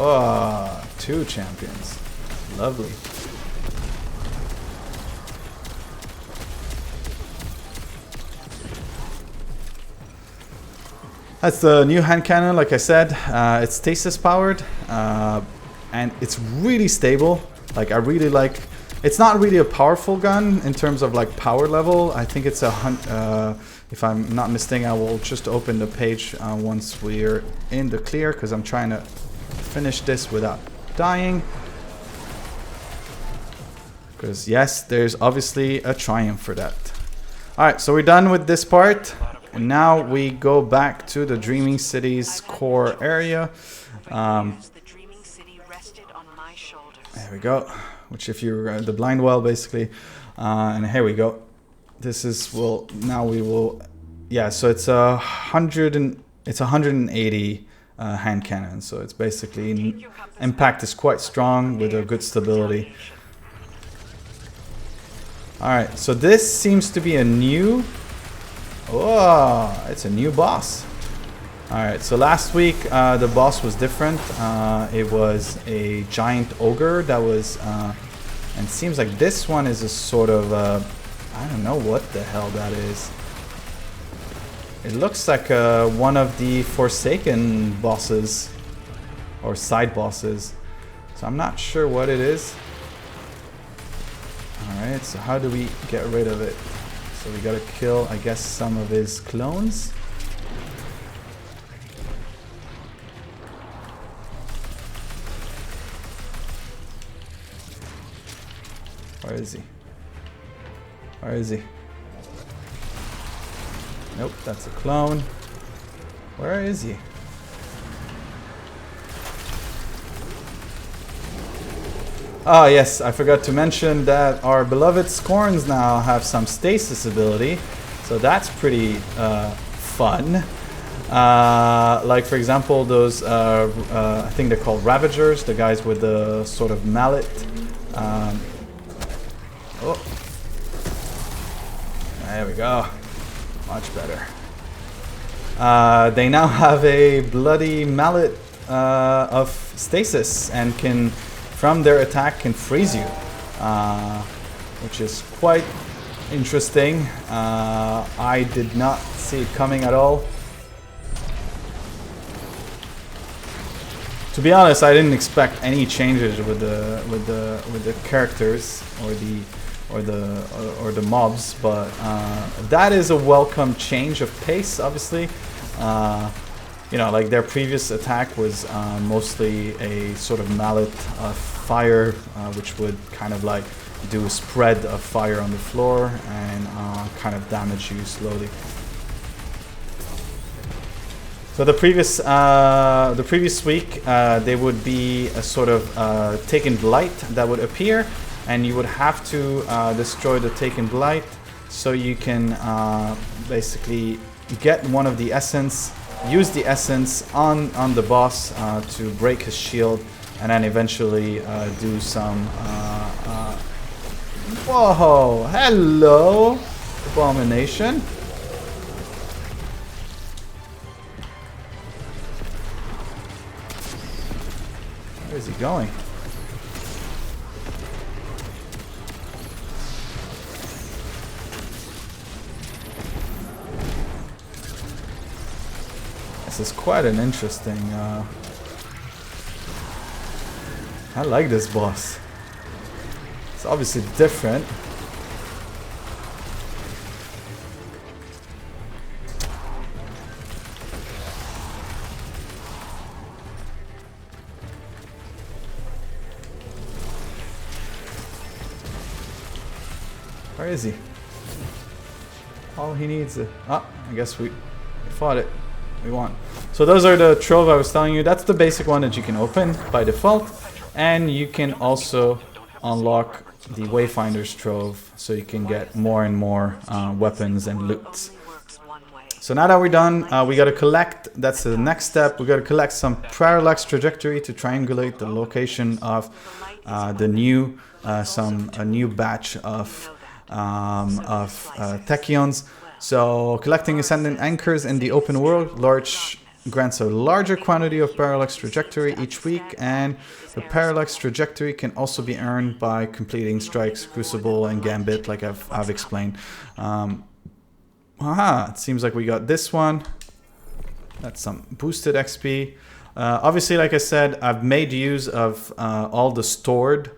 Oh, 2 champions. Lovely. That's the new hand cannon, like I said. It's Stasis powered, and it's really stable. Like, I really like... It's not really a powerful gun in terms of like power level. I think it's a... if I'm not mistaken, I will just open the page once we're in the clear, because I'm trying to finish this without dying, because yes, there's obviously a triumph for that. Alright, so we're done with this part, and now we go back to the Dreaming City's core area. There we go, which if you're the blind well basically, and here we go. This is, well, now we will, yeah, so it's 180 hand cannon, so it's basically impact is quite strong with a good stability. Alright, so this seems to be a new... Oh, it's a new boss. Alright, so last week the boss was different. It was a giant ogre that was... and it seems like this one is a sort of... I don't know what the hell that is. It looks like one of the Forsaken bosses, or side bosses. So I'm not sure what it is. Alright, so how do we get rid of it? So we gotta kill, I guess, some of his clones. Where is he? Where is he? Nope, that's a clone. Where is he? Oh yes, I forgot to mention that our beloved Scorns now have some stasis ability. So that's pretty fun. Like for example, those, I think they're called Ravagers, the guys with the sort of mallet. Oh. There we go. Much better. They now have a bloody mallet of stasis and can, from their attack, can freeze you, which is quite interesting. I did not see it coming at all. To be honest, I didn't expect any changes with the characters or the mobs, but that is a welcome change of pace. Obviously, you know, like their previous attack was mostly a sort of mallet of fire, which would kind of like do a spread of fire on the floor and kind of damage you slowly. So the previous week, there would be a sort of taken blight that would appear, and you would have to destroy the taken blight so you can basically get one of the essence, use the essence on the boss to break his shield, and then eventually do some. Whoa! Hello, Abomination. Where is he going? This is quite an interesting. I like this boss. It's obviously different. Where is he? All he needs is... I guess we fought it. We won. So those are the trove I was telling you. That's the basic one that you can open by default. And you can also unlock the Wayfinder's trove, so you can get more and more weapons and loot. So now that we're done, we got to collect, that's the next step, we got to collect some Parallax Trajectory to triangulate the location of the new, a new batch of tachyons. So collecting Ascendant Anchors in the open world grants a larger quantity of Parallax Trajectory each week, and the Parallax Trajectory can also be earned by completing strikes, Crucible, and Gambit, like I've explained. It seems like we got this one. That's some boosted XP. Obviously, like I said, I've made use of all the stored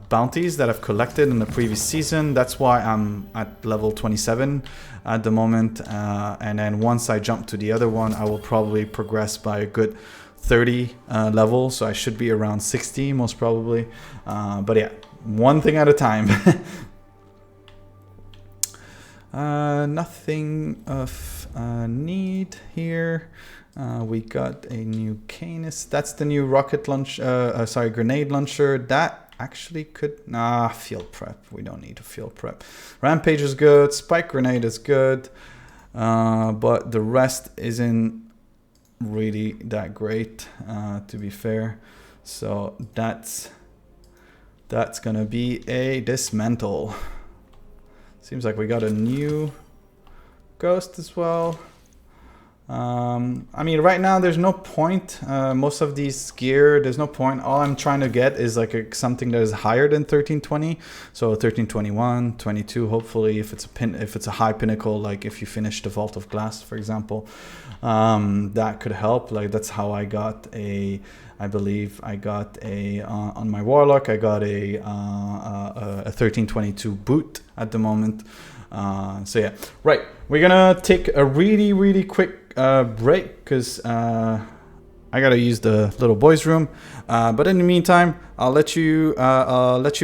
bounties that I've collected in the previous season. That's why I'm at level 27 at the moment, and then once I jump to the other one, I will probably progress by a good 30 level, so I should be around 60 most probably, but yeah, one thing at a time. Nothing of need here. We got a new Canis. That's the new rocket launch. Grenade launcher. That actually could. Field prep. We don't need a field prep. Rampage is good. Spike grenade is good, but the rest isn't really that great, to be fair. So that's gonna be a dismantle. Seems like we got a new ghost as well. I mean, right now there's no point. Most of these gear, there's no point. All I'm trying to get is like something that is higher than 1320. So 1321, 22. Hopefully, if it's a high pinnacle, like if you finish the Vault of Glass, for example, that could help. Like that's how I got a. I believe I got a on my Warlock. I got a 1322 boot at the moment. So yeah, right. We're gonna take a really quick break because I gotta use the little boys' room. But in the meantime, I'll let you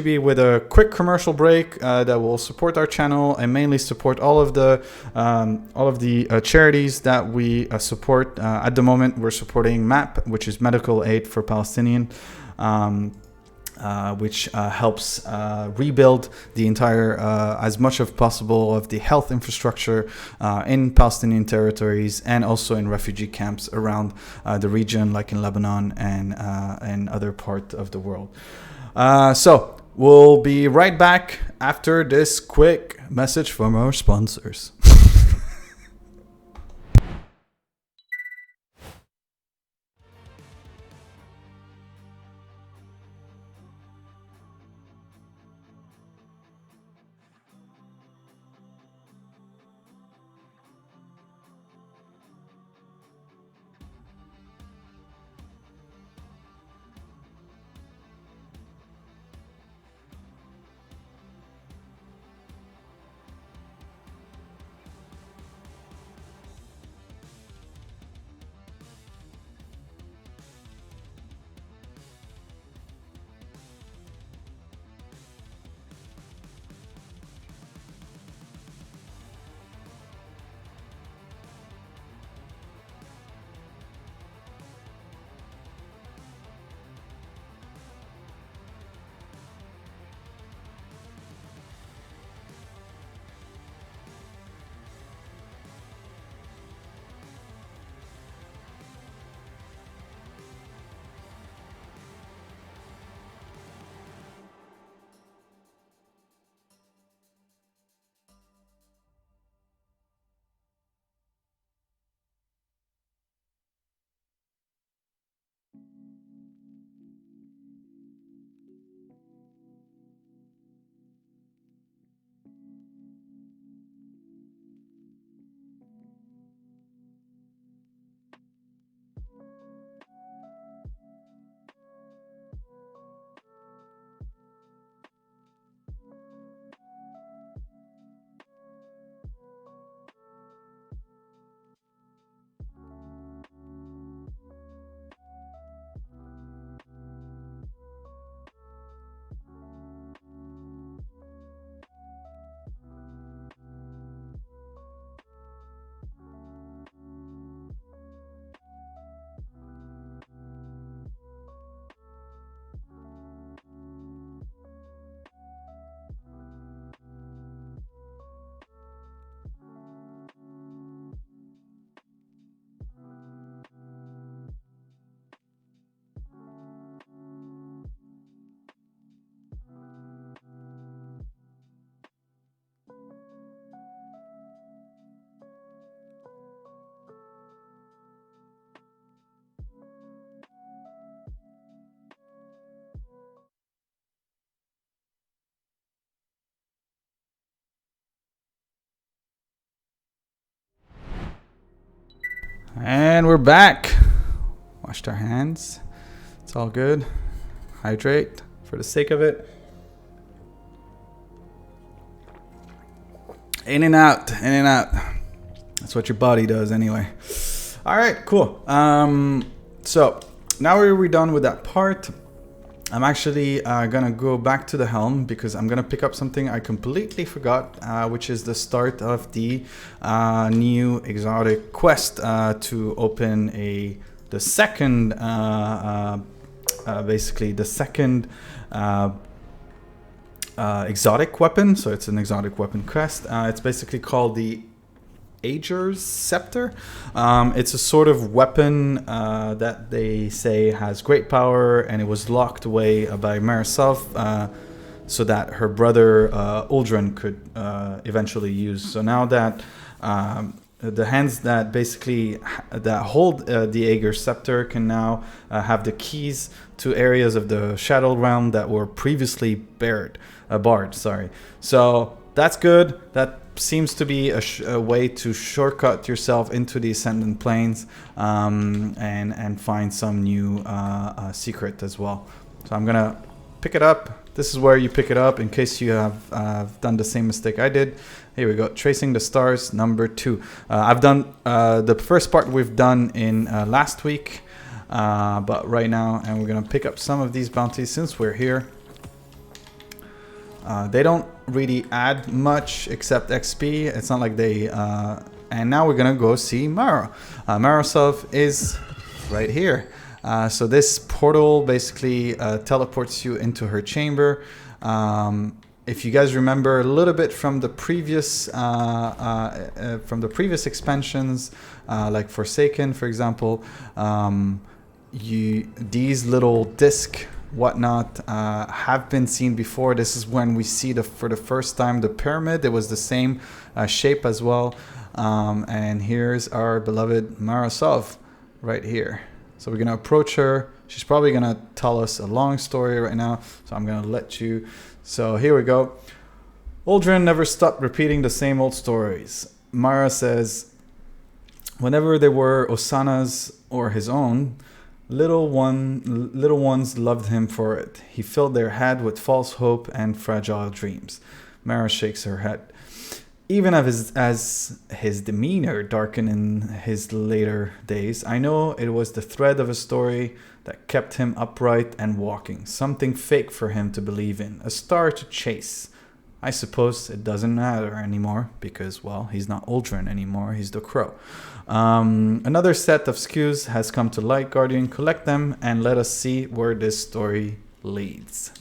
be with a quick commercial break that will support our channel and mainly support all of the charities that we support. At the moment, we're supporting MAP, which is Medical Aid for Palestinian. Which helps rebuild the entire, as much as possible, of the health infrastructure in Palestinian territories and also in refugee camps around the region, like in Lebanon and other parts of the world. So we'll be right back after this quick message from our sponsors. And we're back. Washed our hands. It's all good. Hydrate for the sake of it. In and out, in and out. That's what your body does anyway. All right, cool. So now we're done with that part. I'm actually gonna go back to the helm because I'm gonna pick up something I completely forgot, which is the start of the new exotic quest to open the second, basically the second exotic weapon. So it's an exotic weapon quest. It's basically called the Ager's Scepter. It's a sort of weapon that they say has great power, and it was locked away by Marisov so that her brother Uldren could eventually use. So now that the hands that basically that hold the Ager's Scepter can now have the keys to areas of the Shadow Realm that were previously barred. Sorry. So that's good. That seems to be a way to shortcut yourself into the Ascendant Planes and find some new secret as well. So I'm gonna pick it up. This is where you pick it up in case you have done the same mistake I did. Here we go, Tracing the Stars, number 2. I've done the first part we've done in last week, but right now, and we're gonna pick up some of these bounties since we're here. They don't really add much except XP. It's not like they... and now we're gonna go see Mara. Marisov is right here. So this portal basically teleports you into her chamber. If you guys remember a little bit from the previous expansions, like Forsaken, for example, these little disc whatnot have been seen before. This is when we see for the first time the pyramid. It was the same shape as well. And here's our beloved Marisov right here. So we're gonna approach her. She's probably gonna tell us a long story right now, so I'm gonna let you. So here we go. Uldren never stopped repeating the same old stories. Mara says, whenever they were Osana's or his own, little ones loved him for it. He filled their head with false hope and fragile dreams. Mara shakes her head. Even as his demeanor darkened in his later days, I know it was the thread of a story that kept him upright and walking. Something fake for him to believe in. A star to chase. I suppose it doesn't matter anymore because, well, he's not Uldren anymore. He's the Crow. Another set of skews has come to light. Guardian, collect them and let us see where this story leads.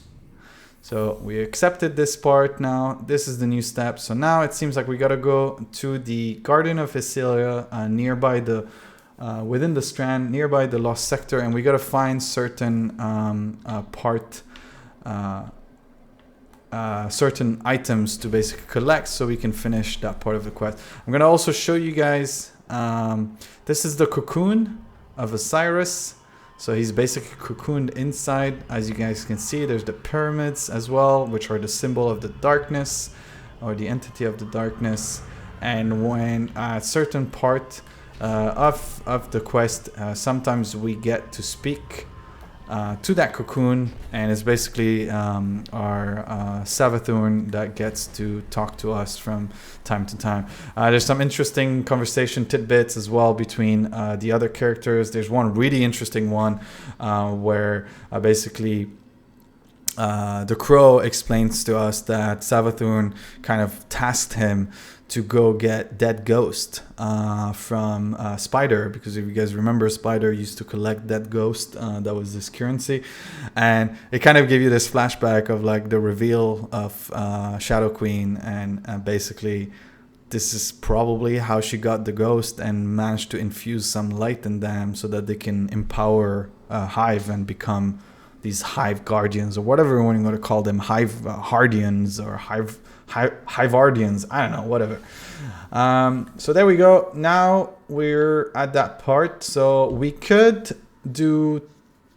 So we accepted this part now. This is the new step. So now it seems like we gotta go to the Garden of Isilia, nearby the, within the Strand, nearby the Lost Sector, and we gotta find certain certain items to basically collect so we can finish that part of the quest. I'm gonna also show you guys. This is the Cocoon of Osiris. So he's basically cocooned inside. As you guys can see, there's the pyramids as well, which are the symbol of the darkness or the entity of the darkness. And when a certain part of the quest, sometimes we get to speak to that cocoon, and it's basically our Savathun that gets to talk to us from time to time. There's some interesting conversation tidbits as well between the other characters. There's one really interesting one where basically the Crow explains to us that Savathun kind of tasked him to go get dead ghost from Spider, because if you guys remember, Spider used to collect dead ghost. That was this currency, and it kind of gave you this flashback of like the reveal of Shadow Queen, and basically this is probably how she got the ghost and managed to infuse some light in them so that they can empower Hive and become these Hive Guardians, or whatever you want to call them, Hive Hardians or Hivardians, I don't know, whatever. So there we go. Now we're at that part. So we could do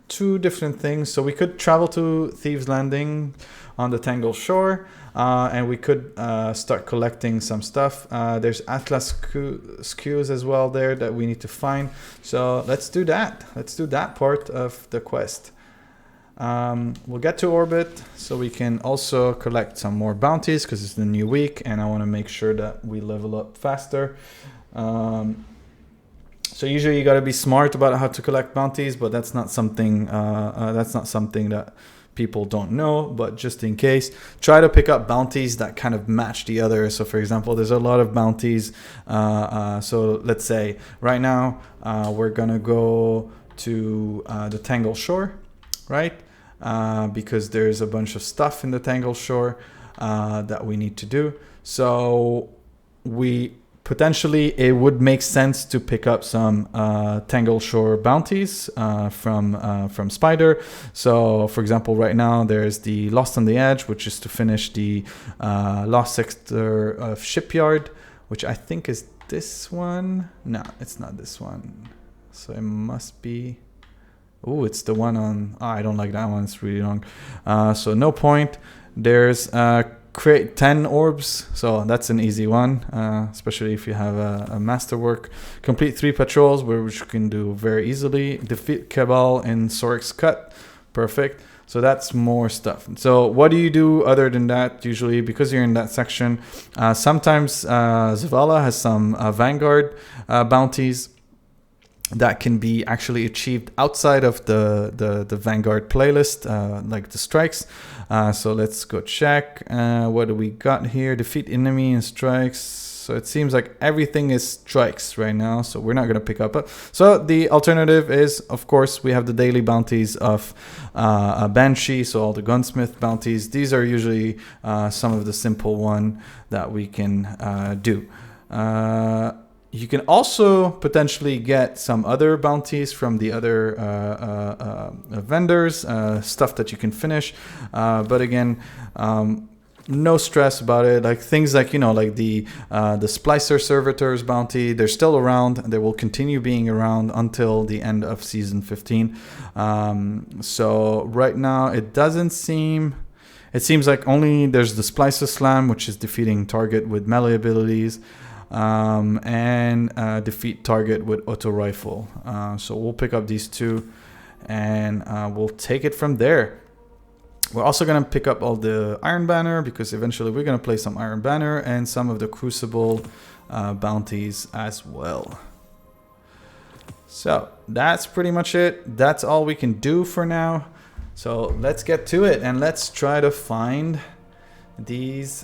two different things. So we could travel to Thieves Landing, on the Tangle Shore, and we could start collecting some stuff. There's Atlas skews as well there that we need to find. So let's do that. Let's do that part of the quest. We'll get to orbit so we can also collect some more bounties because it's the new week and I want to make sure that we level up faster. So usually you got to be smart about how to collect bounties, but that's not something that people don't know. But just in case, try to pick up bounties that kind of match the others. So for example, there's a lot of bounties. So let's say right now we're gonna go to the Tangle Shore, right? Because there's a bunch of stuff in the Tangle Shore that we need to do. So potentially it would make sense to pick up some Tangle Shore bounties from Spider. So for example, right now there's the Lost on the Edge, which is to finish the Lost Sector of Shipyard, which I think is this one. No, it's not this one. So it must be... Oh, it's the one on... Oh, I don't like that one. It's really long. So no point. There's create 10 orbs. So that's an easy one, especially if you have a masterwork. Complete 3 patrols, which you can do very easily. Defeat Cabal in Sorik's Cut. Perfect. So that's more stuff. So what do you do other than that? Usually, because you're in that section, sometimes Zavala has some Vanguard bounties that can be actually achieved outside of the Vanguard playlist, like the strikes. So let's go check. What do we got here? Defeat enemy and strikes. So it seems like everything is strikes right now, so we're not going to pick up. So the alternative is, of course, we have the daily bounties of Banshee, so all the gunsmith bounties. These are usually some of the simple one that we can do. You can also potentially get some other bounties from the other vendors, stuff that you can finish. But again, no stress about it. Like things like, like the Splicer Servitors bounty, they're still around. They will continue being around until the end of season 15. So right now it doesn't seem... It seems like only there's the Splicer Slam, which is defeating target with melee abilities. And defeat target with auto rifle. So we'll pick up these two and we'll take it from there. We're also going to pick up all the Iron Banner because eventually we're going to play some Iron Banner and some of the Crucible bounties as well. So that's pretty much it. That's all we can do for now. So let's get to it and let's try to find these...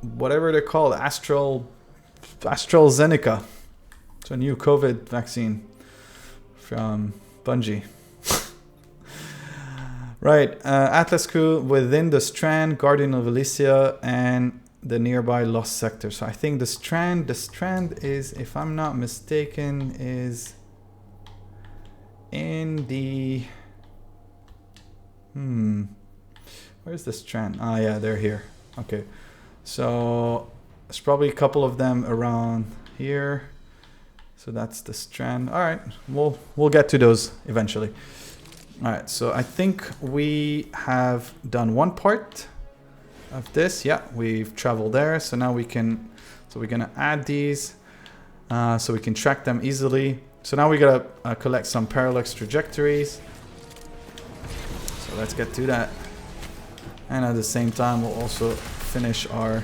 whatever they're called, AstraZeneca. It's a new COVID vaccine from Bungie. Right, Atlas crew within the Strand, Guardian of Elysia, and the nearby Lost Sector. So I think the Strand is, if I'm not mistaken, is in the... Where's the Strand? Ah, yeah, they're here. Okay. So there's probably a couple of them around here. So that's the Strand. All right, we'll get to those eventually. All right, so I think we have done one part of this. Yeah, we've traveled there. So now we can, so we're gonna add these so we can track them easily. So now we gotta collect some Parallax Trajectories. So let's get to that. And at the same time, we'll also finish our...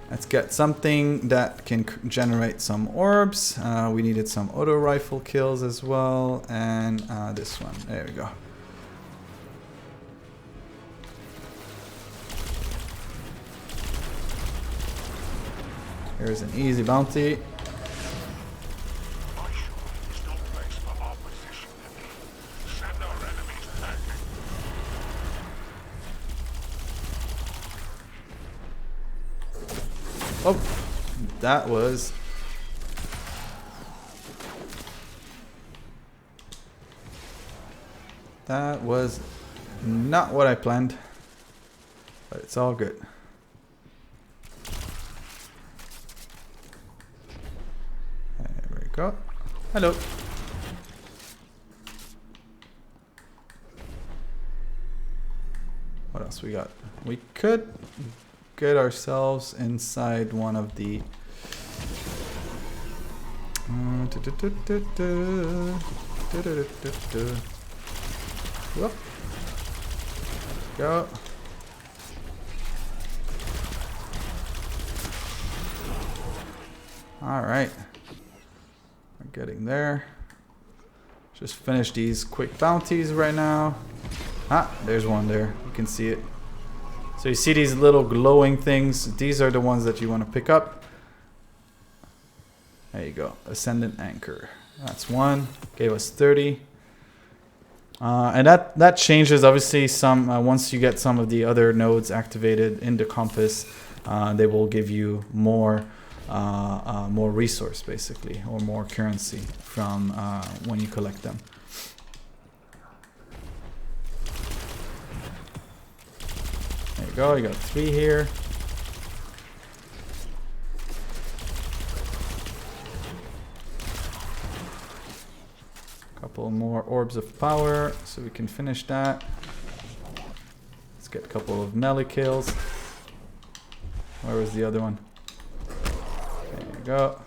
Let's get something that can generate some orbs. We needed some auto rifle kills as well. And this one. There we go. Here's an easy bounty. Oh, that was... That was not what I planned, but it's all good. There we go. Hello. else we got? We could get ourselves inside one of the... Whoop. Go. Alright. We're getting there. Just finish these quick bounties right now. Ah, there's one there. You can see it. So you see these little glowing things. These are the ones that you want to pick up. There you go. Ascendant Anchor. That's one. Gave us 30. And that changes obviously some once you get some of the other nodes activated in the compass. They will give you more resource basically, or more currency from when you collect them. There you go. You got 3 here. Couple more orbs of power so we can finish that. Let's get a couple of melee kills. Where was the other one? There you go.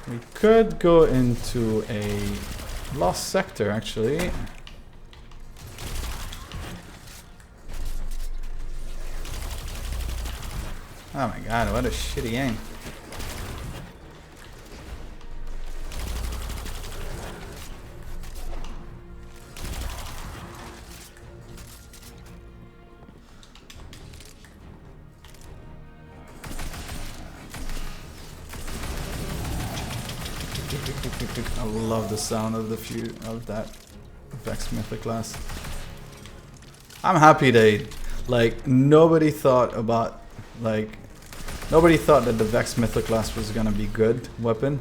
We could go into a lost sector actually. Oh my god, what a shitty aim. I love the sound of that Vex Mythic class. I'm happy they, like, nobody thought that the Vex Mythic class was gonna be good weapon,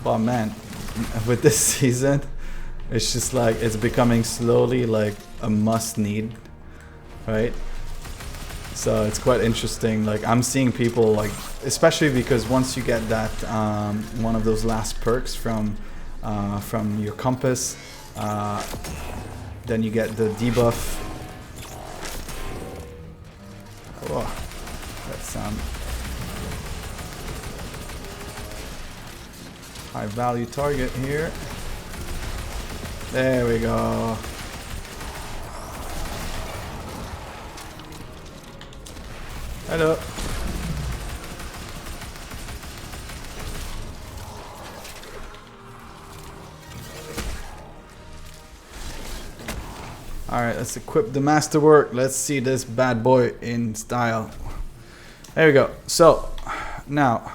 but man, with this season, it's just like it's becoming slowly like a must need, right? So it's quite interesting. Like I'm seeing people like, especially because once you get that one of those last perks from your compass, then you get the debuff. Oh, that sound. High value target here. There we go. Hello. Alright, let's equip the masterwork. Let's see this bad boy in style. There we go. So, now,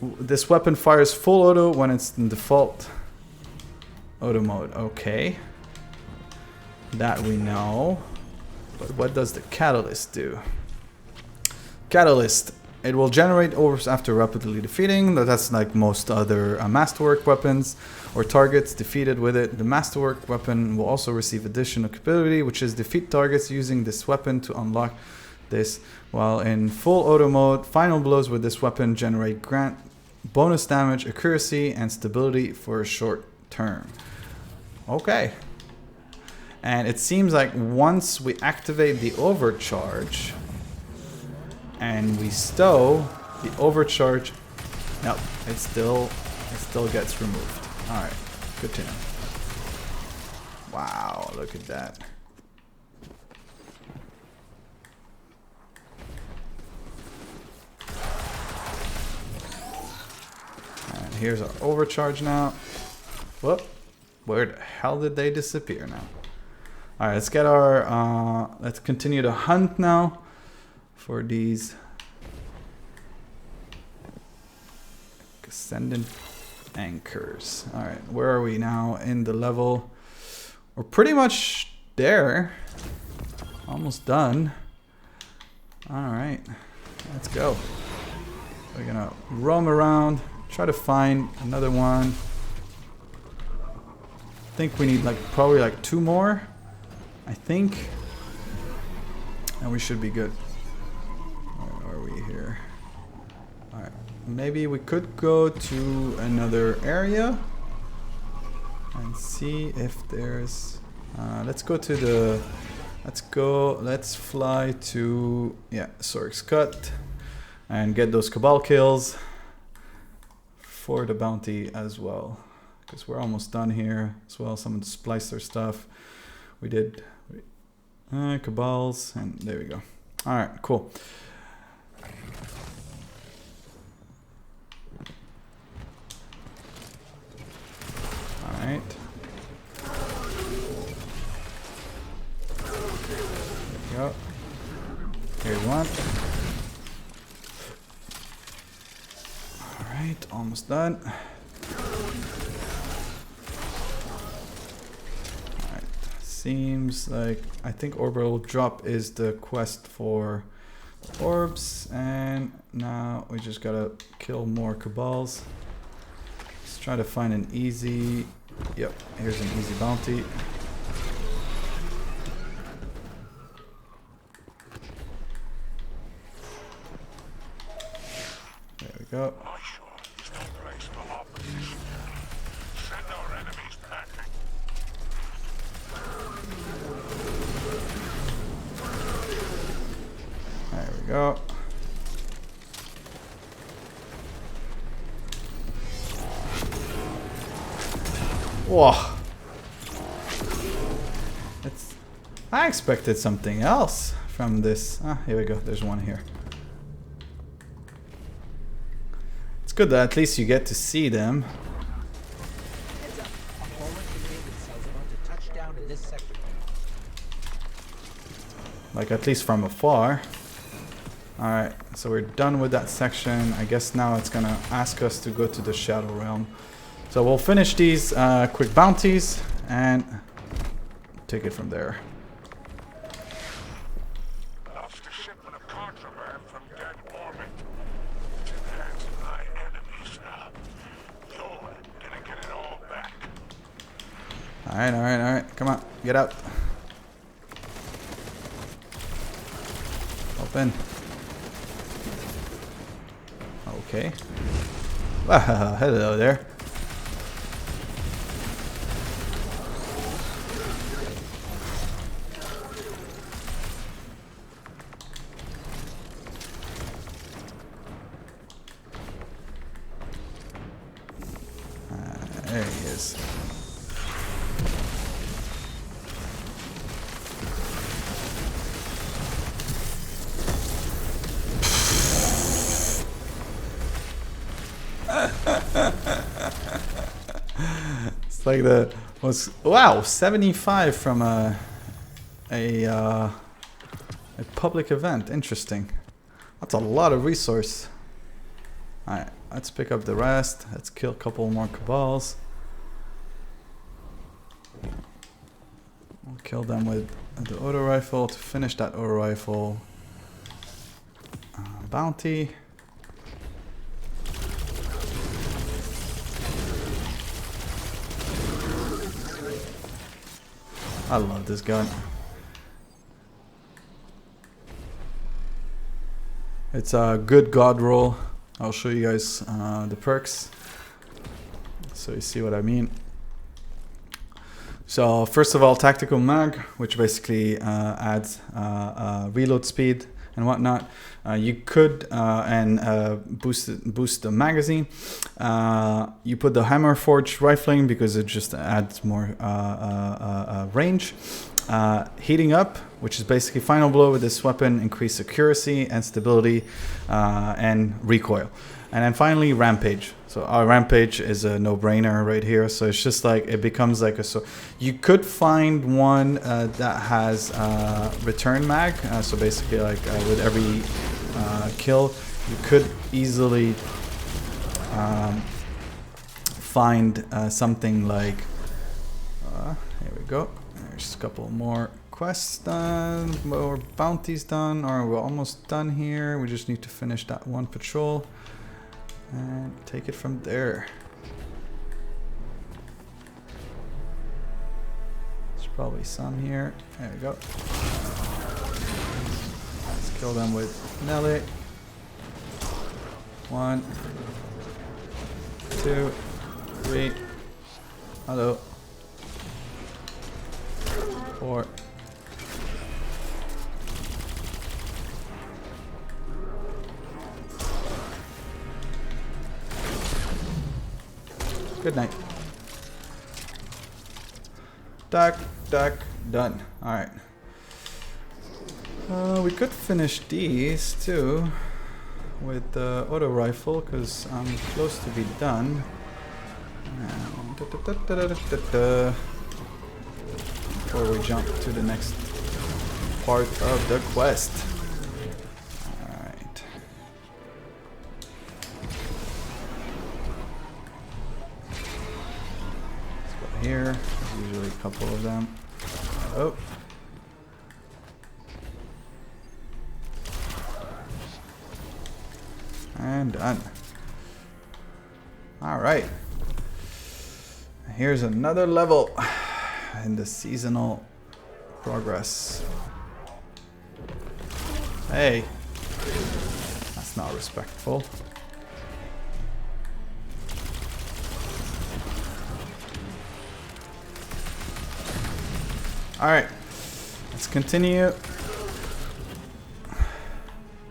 this weapon fires full auto when it's in default auto mode. Okay. That we know. But what does the catalyst do? Catalyst. It will generate orbs after rapidly defeating. That's like most other masterwork weapons or targets defeated with it. The masterwork weapon will also receive additional capability, which is defeat targets using this weapon to unlock this. While in full auto mode, final blows with this weapon grant bonus damage, accuracy, and stability for a short term. Okay. And it seems like once we activate the overcharge and we stow the overcharge, nope, it still gets removed. All right, good to know. Wow, look at that. And here's our overcharge now. Whoop, where the hell did they disappear now? All right, let's get our, let's continue to hunt now for these Ascendant Anchors. All right, where are we now in the level? We're pretty much there. Almost done. All right, let's go. We're gonna roam around, try to find another one. I think we need like probably like 2 more. I think, and we should be good. Where are we here? All right, maybe we could go to another area and see if there's... let's go to the... Let's fly to... yeah, Sorik's Cut. And get those Cabal kills for the bounty as well. Because we're almost done here as well. Some of the Splicer stuff. We did Cabals, and there we go. Alright, cool. Alright. There we go. Here's one. Alright, almost done. Alright, seems like I think orbital drop is the quest for orbs, and now we just gotta kill more Cabals. Let's try to find an easy... yep, here's an easy bounty. There we go. There we go. Whoa. I expected something else from this. Ah, here we go. There's one here. It's good that at least you get to see them. Like at least from afar. Alright, so we're done with that section. I guess now it's gonna ask us to go to the Shadow Realm. So we'll finish these quick bounties and take it from there. Lost a shipment of contraband from dead orbit. To the hands of my enemies now. You're gonna get it all back. Alright, alright, alright. Come on, get out. Open. Okay. Wow, hello there. There he is. It's like the was wow 75 from a public event. Interesting. That's a lot of resource. All right, let's pick up the rest. Let's kill a couple more Cabals. We'll kill them with the auto rifle to finish that auto rifle bounty. I love this gun. It's a good god roll. I'll show you guys the perks so you see what I mean. So first of all, tactical mag, which basically adds reload speed and whatnot. You could boost the magazine. You put the hammer forged rifling because it just adds more range. Heating up, which is basically final blow with this weapon, increase accuracy and stability and recoil. And then finally, rampage. So our rampage is a no-brainer right here. So it's just like it becomes like a so you could find one that has return mag. So basically, like with every kill, you could easily find something like. Here we go. There's a couple more quests done, more bounties done, or we're almost done here. We just need to finish that one patrol and take it from there. There's probably some here. There we go. Let's kill them with melee. 1, 2, 3. Hello. 4. Good night. Duck, duck, done. Alright. We could finish these too with the auto rifle because I'm close to be done. Before we jump to the next part of the quest. Alright. Let's go here. There's usually a couple of them. Oh. And done. Alright. Here's another level in the seasonal progress. Hey. That's not respectful. Alright. Let's continue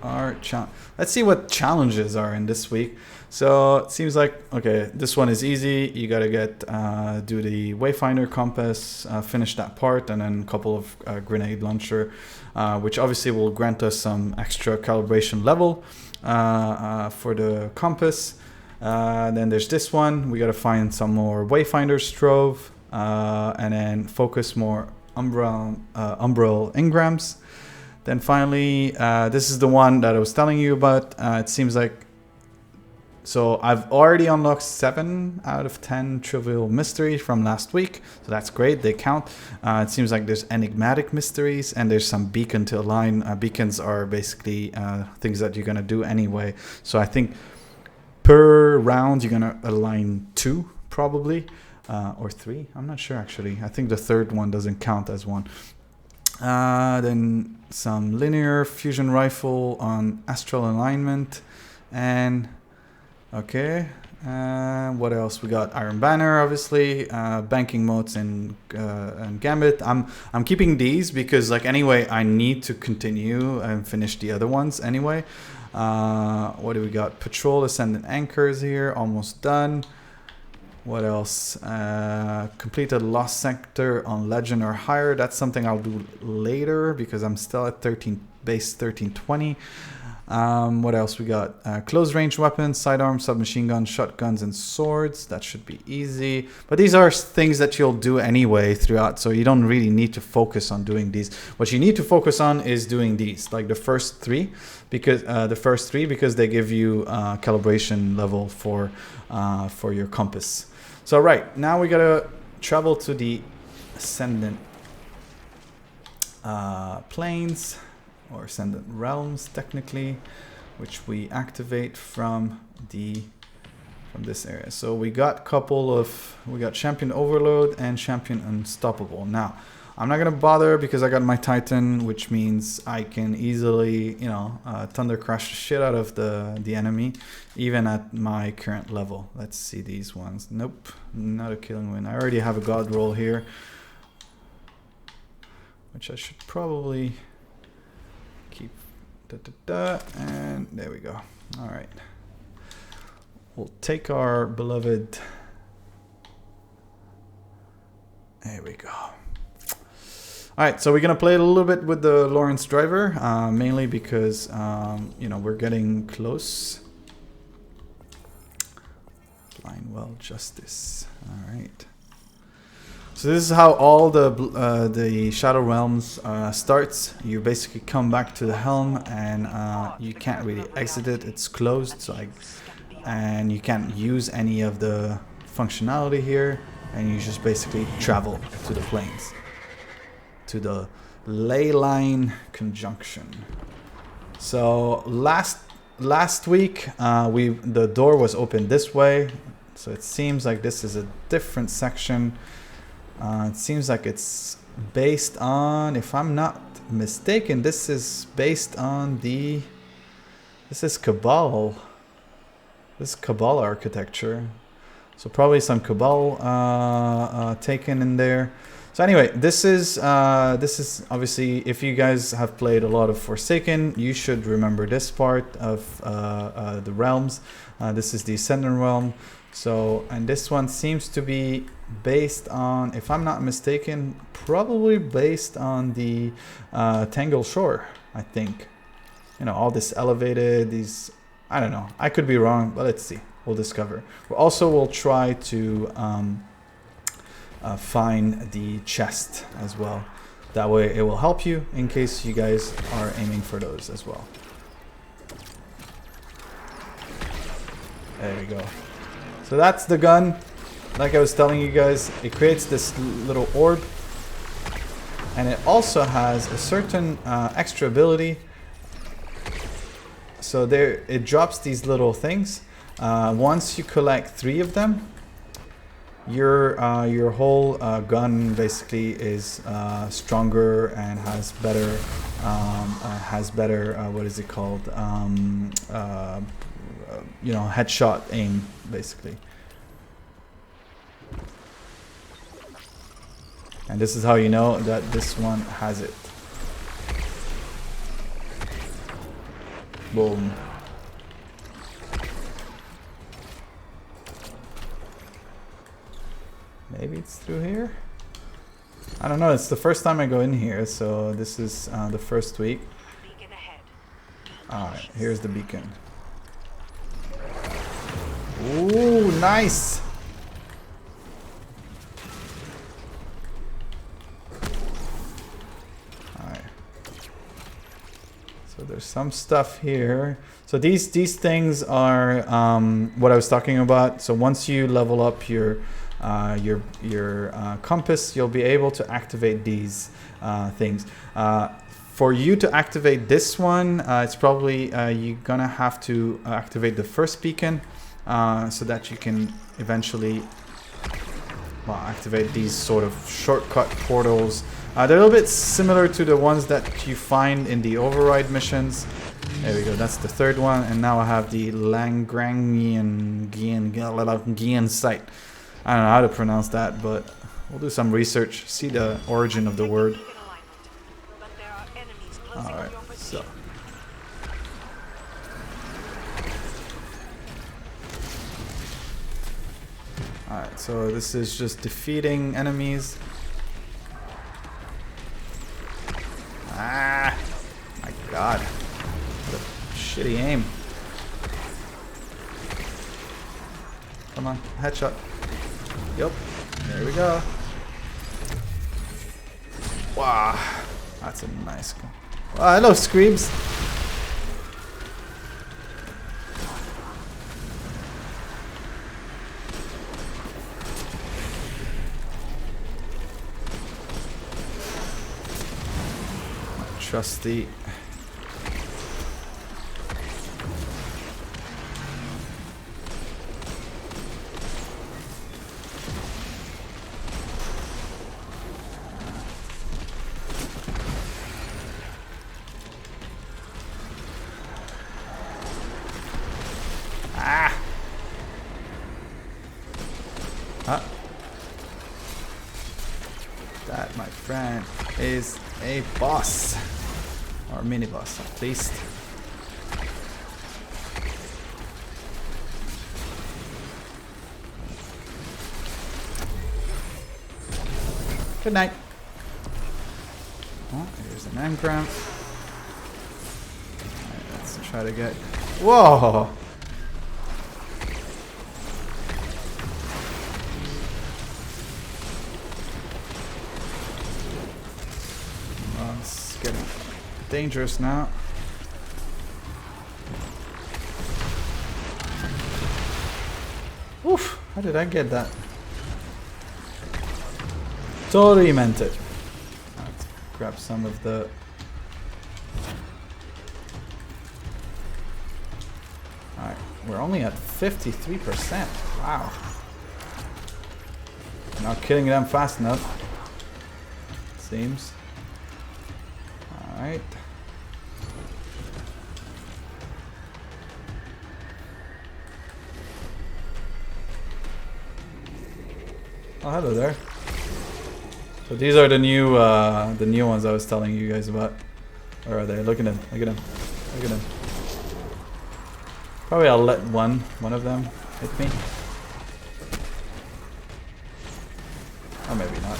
our challenge. Let's see what challenges are in this week. So it seems like, okay, this one is easy. You gotta do the Wayfinder Compass, finish that part, and then a couple of grenade launcher, which obviously will grant us some extra calibration level for the compass. Then there's this one. We gotta find some more Wayfinder Strove, and then focus more umbral engrams. Then finally, this is the one that I was telling you about. It seems like, so I've already unlocked 7 out of 10 trivial mysteries from last week. So that's great, they count. It seems like there's enigmatic mysteries and there's some beacon to align. Beacons are basically things that you're gonna do anyway. So I think per round you're gonna align 2 probably, or 3, I'm not sure actually. I think the third one doesn't count as one. Then some linear fusion rifle on astral alignment, and okay, what else we got? Iron Banner, obviously, banking modes and Gambit. I'm keeping these because, like, anyway, I need to continue and finish the other ones anyway. What do we got? Patrol Ascendant Anchors here, almost done. What else? Completed Lost Sector on Legend or higher. That's something I'll do later because I'm still at base 1320. What else we got? Close range weapons, sidearms, submachine guns, shotguns, and swords. That should be easy. But these are things that you'll do anyway throughout, so you don't really need to focus on doing these. What you need to focus on is doing these, like the first three, because they give you calibration level for your compass. So right now we gotta travel to the Ascendant planes, or Ascendant realms technically, which we activate from this area. So we got Champion Overload and Champion Unstoppable. Now I'm not gonna bother because I got my Titan, which means I can easily, thunder crash the shit out of the enemy, even at my current level. Let's see these ones. Nope, not a killing win. I already have a god roll here, which I should probably keep. And there we go. All right, we'll take our beloved. There we go. Alright, so we're going to play a little bit with the Lawrence driver, mainly because, we're getting close. Blind Well Justice. Alright. So this is how all the Shadow Realms starts. You basically come back to the helm and you can't really exit it. It's closed, and you can't use any of the functionality here, and you just basically travel to the planes. To the ley line conjunction. So last week the door was open this way, so it seems like this is a different section. It seems like it's based on, if I'm not mistaken, this is based on this is Cabal. This Cabal architecture. So probably some Cabal taken in there. So anyway, this is obviously, if you guys have played a lot of Forsaken, you should remember this part of the realms. This is the Ascendant realm. So, and this one seems to be based on, if I'm not mistaken, probably based on the Tangle Shore, I think. You know, all this elevated, these, I don't know. I could be wrong, but let's see. We'll discover. We'll try to find the chest as well. That way it will help you in case you guys are aiming for those as well. There we go. So that's the gun. Like I was telling you guys, it creates this little orb. And it also has a certain extra ability. So there, it drops these little things. Once you collect 3 of them, your whole gun basically is stronger and has better what is it called, you know, headshot aim basically. And this is how you know that this one has it. Boom. Maybe it's through here? I don't know, it's the first time I go in here, so this is the first week. Alright, here's the beacon. Ooh, nice! Alright. So there's some stuff here. So these things are what I was talking about. So once you level up your compass, you'll be able to activate these things. For you to activate this one, it's probably you're gonna have to activate the first beacon so that you can eventually activate these sort of shortcut portals. They're a little bit similar to the ones that you find in the override missions. There we go, that's the third one, and now I have the Langrangian site. I don't know how to pronounce that, but we'll do some research, see the origin of the word. Alright, so. Alright, so this is just defeating enemies. Ah! My god. What a shitty aim. Come on, headshot. Yep, there we go. Wow, that's a nice one. Oh, hello, Screams. Trusty. That, my friend, is a boss. Or mini boss, at least. Good night. Oh, here's an engram. Alright, let's try to get... Whoa! It's getting dangerous now. Oof! How did I get that? Totally meant it. Let's grab some of the... Alright, we're only at 53%. Wow. Not killing them fast enough. Seems. Alright. Oh, hello there. So these are the new ones I was telling you guys about. Where are they? Look at them. Look at them. Look at them. Probably I'll let one of them hit me. Or maybe not.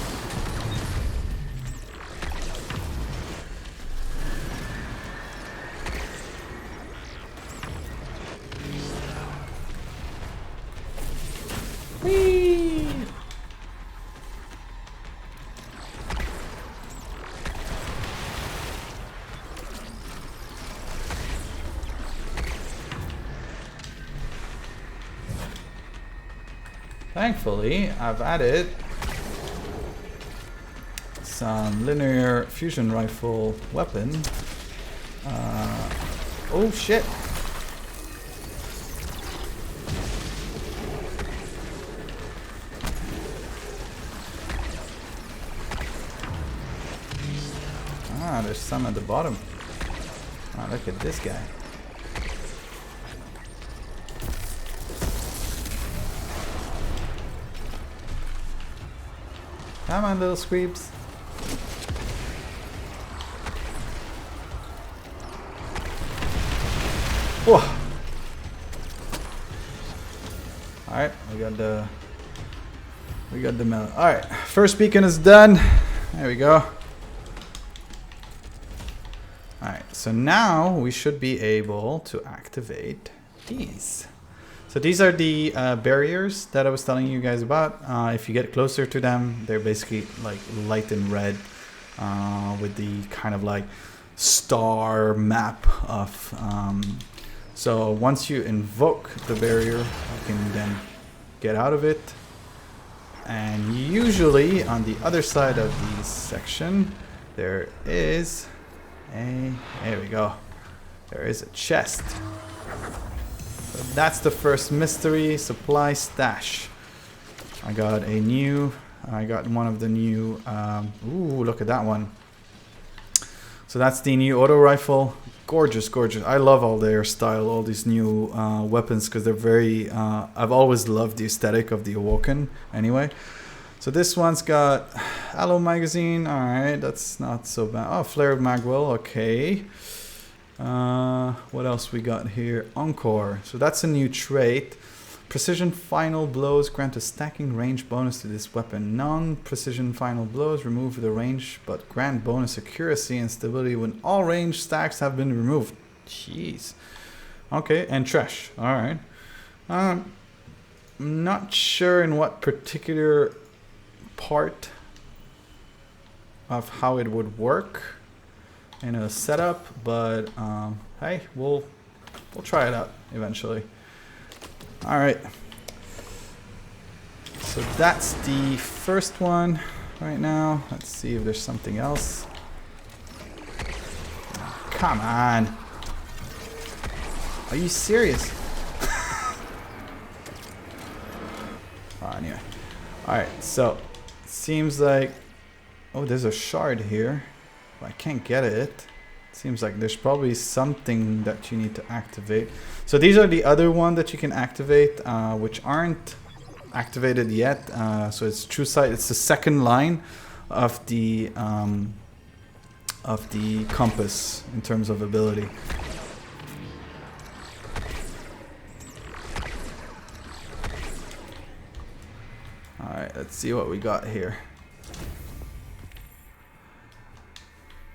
Whee! Thankfully, I've added some linear fusion rifle weapon. Oh shit! Ah, there's some at the bottom. Ah, look at this guy. Come on, little squeeps. Whoa! Alright, we got the melon. Alright, first beacon is done. There we go. Alright, so now we should be able to activate these. So these are the barriers that I was telling you guys about. If you get closer to them, they're basically like light and red with the kind of like star map of... so once you invoke the barrier, you can then get out of it. And usually on the other side of the section, there is a... There we go. There is a chest. So that's the first mystery supply stash. I got one of the new, ooh, look at that one. So that's the new auto rifle. Gorgeous, gorgeous. I love all their style, all these new weapons, because they're very, I've always loved the aesthetic of the Awoken anyway. So this one's got Allo magazine. All right, that's not so bad. Oh, flared magwell, okay. What else we got here? Encore. So that's a new trait. Precision final blows grant a stacking range bonus to this weapon. Non-precision final blows remove the range but grant bonus accuracy and stability when all range stacks have been removed. Jeez. Okay, and trash. Alright. I'm not sure in what particular part of how it would work in a setup, but hey, we'll try it out eventually. All right, so that's the first one right now. Let's see if there's something else. Come on, are you serious? Anyway, all right, so it seems like, oh, there's a shard here. I can't get it. Seems like there's probably something that you need to activate. So these are the other one that you can activate, which aren't activated yet. So it's true sight. It's the second line of the compass in terms of ability. All right, let's see what we got here.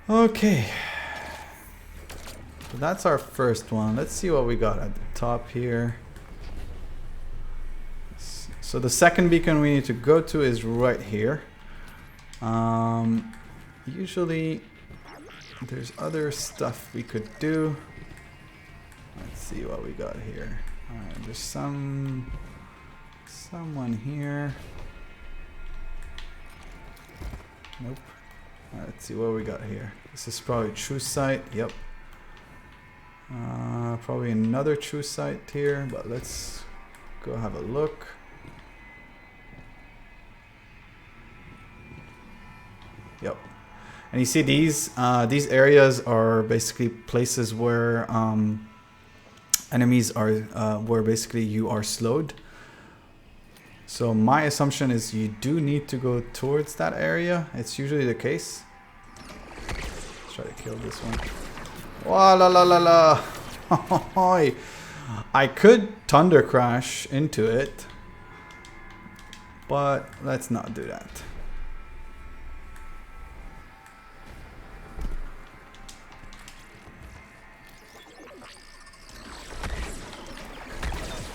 Okay, so that's our first one. Let's see what we got at the top here. So the second beacon we need to go to is right here. Usually there's other stuff we could do. Let's see what we got here. All right, there's someone here. Nope. Let's see what we got here. This is probably true sight. Yep. Probably another true sight here, but let's go have a look. Yep. And you see these areas are basically places where enemies are, where basically you are slowed. So my assumption is you do need to go towards that area. It's usually the case. Let's try to kill this one. Wa la la la la. I could thunder crash into it, but let's not do that.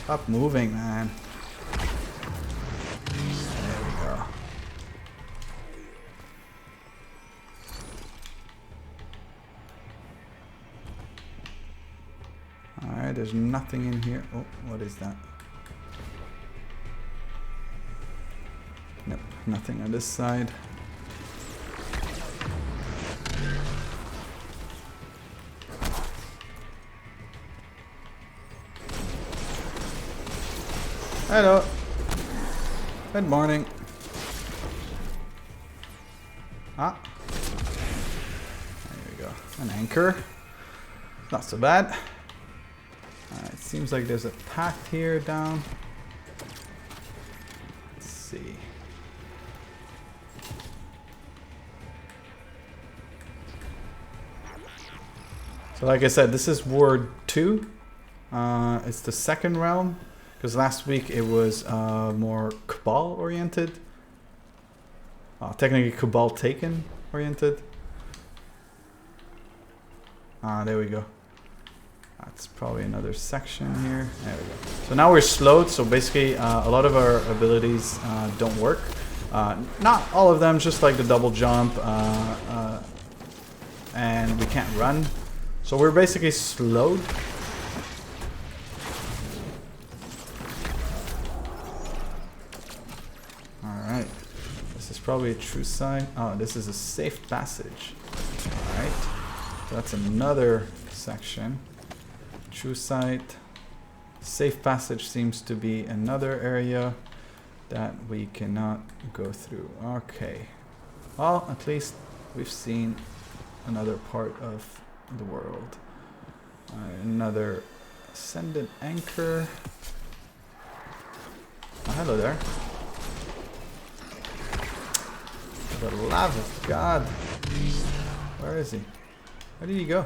Stop moving, man. There we go. Alright, there's nothing in here. Oh, what is that? Nope, nothing on this side. Hello. Good morning. Ah. There we go. An anchor. Not so bad. It seems like there's a path here down. Let's see. So like I said, this is Ward 2. It's the second realm. Because last week it was more Cabal oriented. Technically Cabal Taken oriented. There we go. That's probably another section here. There we go. So now we're slowed, so basically a lot of our abilities don't work. Not all of them, just like the double jump. And we can't run. So we're basically slowed. Probably a true sign. Oh, this is a safe passage. Alright. So that's another section. True sight. Safe passage seems to be another area that we cannot go through. Okay. Well, at least we've seen another part of the world. Another Ascendant Anchor. Oh, hello there. For the love of God. Where is he? Where did he go?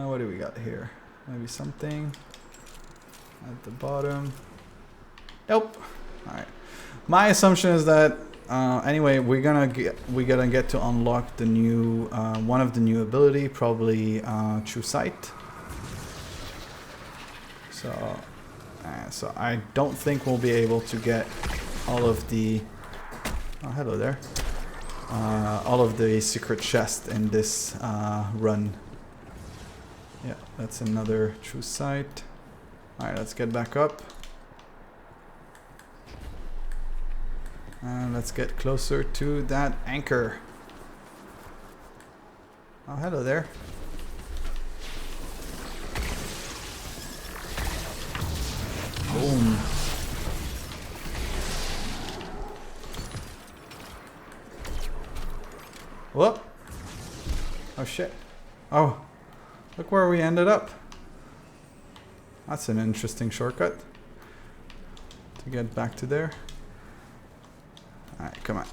What do we got here? Maybe something at the bottom. Nope. Alright. My assumption is that anyway we're gonna get to unlock the new one of the new ability, probably True Sight. So I don't think we'll be able to get all of the hello there. All of the secret chests in this run. Yeah, that's another True Sight. Alright, let's get back up. And let's get closer to that anchor. Oh, hello there. Boom. Whoop. Oh shit. Oh. Look where we ended up. That's an interesting shortcut to get back to there. Alright, come on.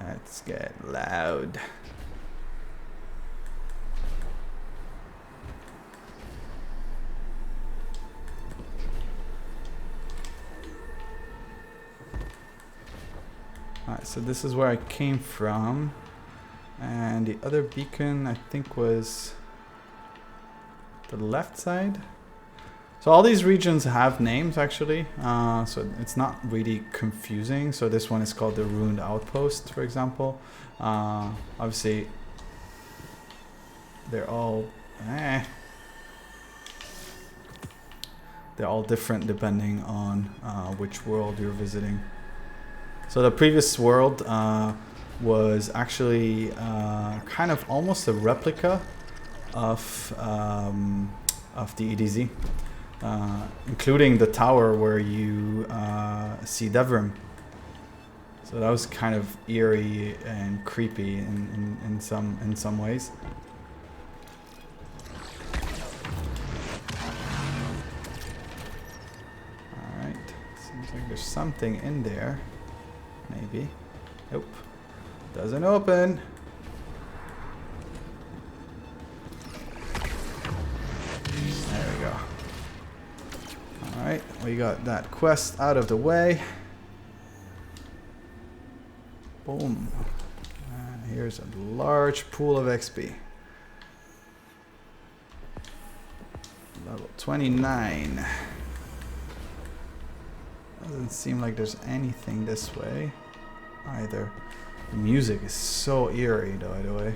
Let's get loud. Alright, so this is where I came from. And the other beacon, I think, was the left side. So all these regions have names, actually. So it's not really confusing. So this one is called the Rune Outpost, for example. Obviously, they're all... They're all different depending on which world you're visiting. So the previous world was actually kind of almost a replica of the EDZ, including the tower where you see Devrim. So So that was kind of eerie and creepy in some ways. Alright. Seems like there's something in there. Maybe. Nope. Doesn't open. There we go. Alright, we got that quest out of the way. Boom. And here's a large pool of XP. Level 29. Doesn't seem like there's anything this way either. The music is so eerie, by the way.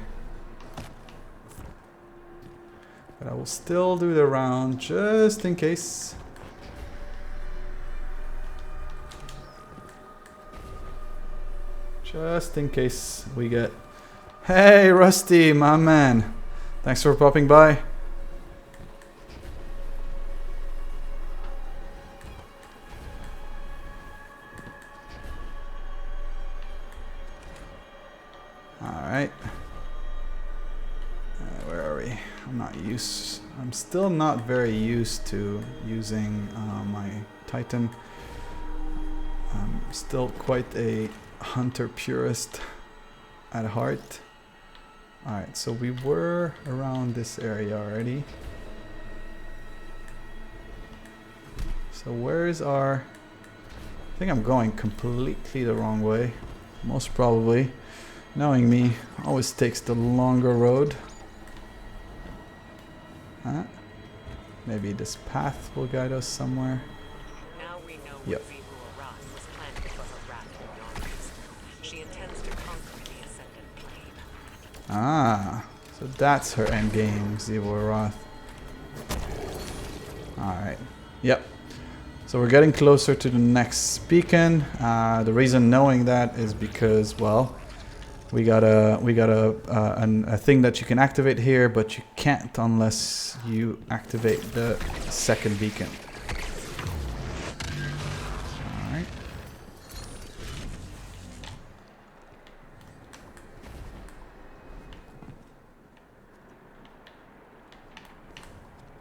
But I will still do the round just in case. Just in case we get... Hey, Rusty, my man. Thanks for popping by. Alright. Where are we? I'm still not very used to using my Titan. I'm still quite a hunter purist at heart. Alright, so we were around this area already. So where's our... I think I'm going completely the wrong way. Most probably. Knowing me, always takes the longer road. Huh? Maybe this path will guide us somewhere. Now we know Yep. was planted for her wrath in Bounties. She intends to conquer the Ascendant Plane. Ah, so that's her end game, Zivor Roth. Alright, yep. So we're getting closer to the next beacon. The reason knowing that is because, well, we got a thing that you can activate here, but you can't unless you activate the second beacon. Alright.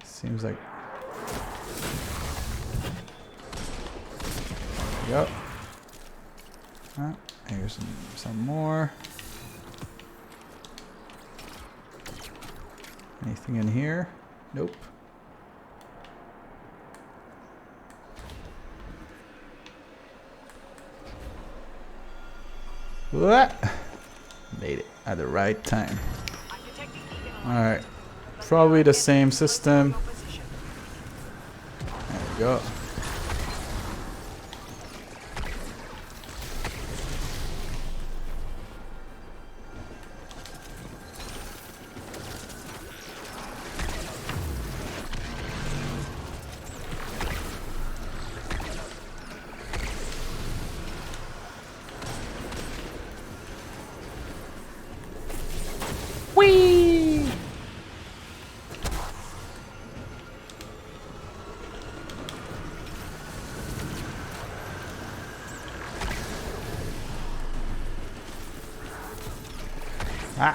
Seems like... Yep. Here's some more. Anything in here? Nope. What? Made it at the right time. Alright. Probably the same system. There we go. Whee! Ah,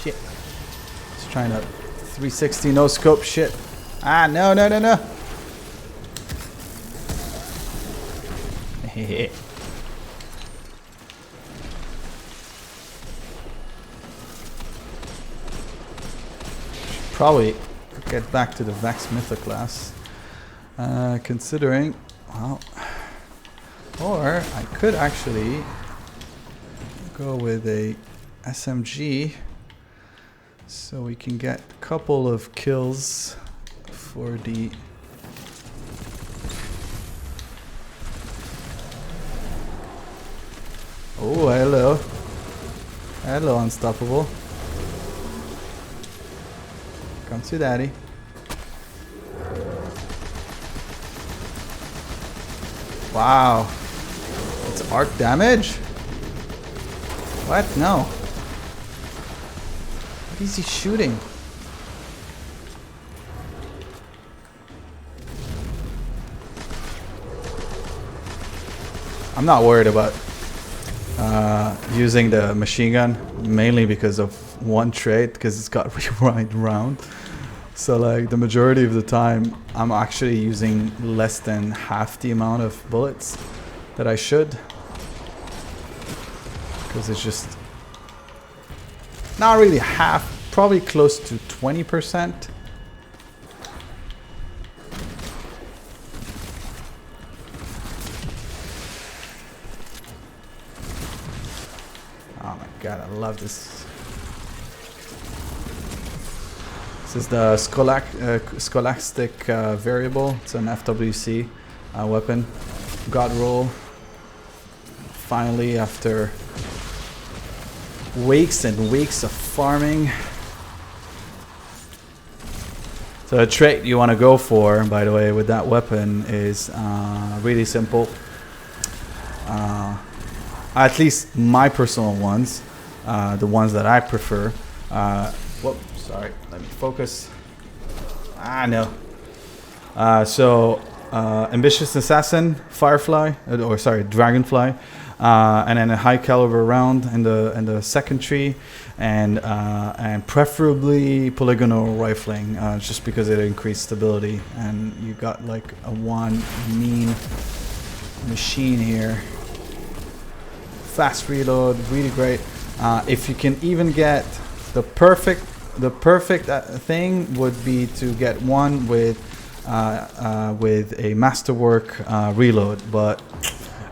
shit. Just trying to 360 no scope shit. Ah, no, no, no, no. Hehe. Probably get back to the Vex Mytha class. Considering, well, or I could actually go with a SMG so we can get a couple of kills for the oh, hello. Hello, Unstoppable. Come to daddy. Wow. It's arc damage? What? No. What is he shooting? I'm not worried about using the machine gun, mainly because of one trait, because it's got rewind round. So like the majority of the time, I'm actually using less than half the amount of bullets that I should, because it's just not really half, probably close to 20%. Oh my god, I love this. This is the Scholastic variable. It's an FWC weapon. God roll. Finally, after weeks and weeks of farming. So a trait you want to go for, by the way, with that weapon is really simple. At least my personal ones, the ones that I prefer. Whoop, sorry, let me focus. No. Ambitious Assassin, Firefly, or sorry, Dragonfly, and then a high caliber round in the second tree, and preferably polygonal rifling, just because it increased stability, and you got like a one mean machine here. Fast reload, really great. If you can even get the perfect thing would be to get one with a masterwork reload, but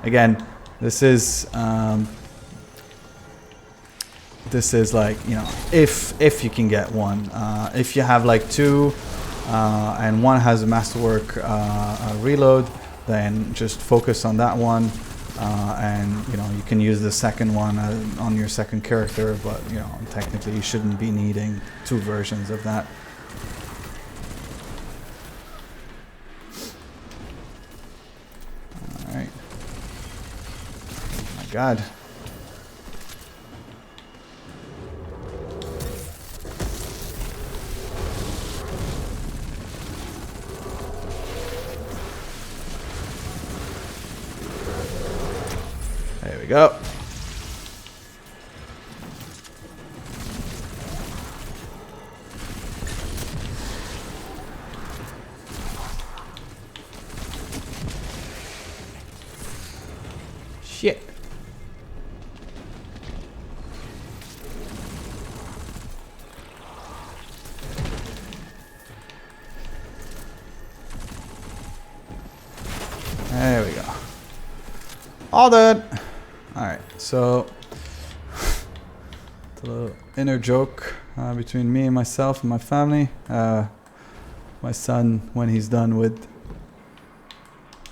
again, this is like, you know, if you can get one. If you have like two and one has a masterwork reload, then just focus on that one. And you know, you can use the second one on your second character, but you know, technically you shouldn't be needing two versions of that. All right. Oh my God. There we go. Shit. There we go. All done. Alright, so the little inner joke between me and myself and my family. My son, when he's done with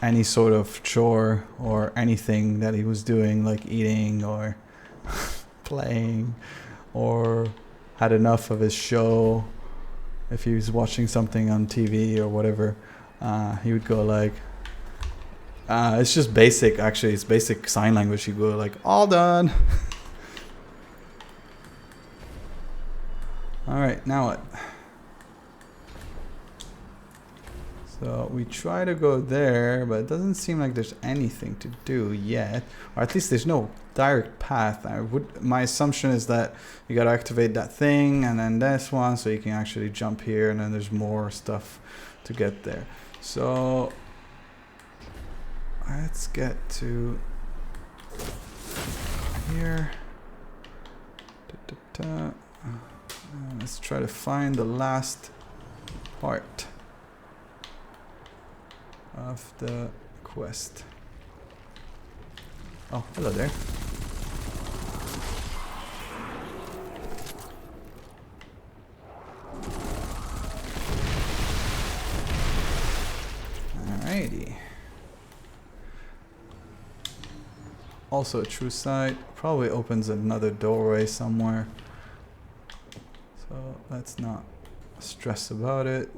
any sort of chore or anything that he was doing, like eating or playing, or had enough of his show, if he was watching something on TV or whatever, he would go like, it's just basic, actually. It's basic sign language. You go like, all done. All right, now what? So we try to go there, but it doesn't seem like there's anything to do yet, or at least there's no direct path. My assumption is that you gotta activate that thing and then this one, so you can actually jump here, and then there's more stuff to get there. So let's get to here. Let's try to find the last part of the quest. Oh, hello there. Alrighty. Also a true sight. Probably opens another doorway somewhere. So let's not stress about it.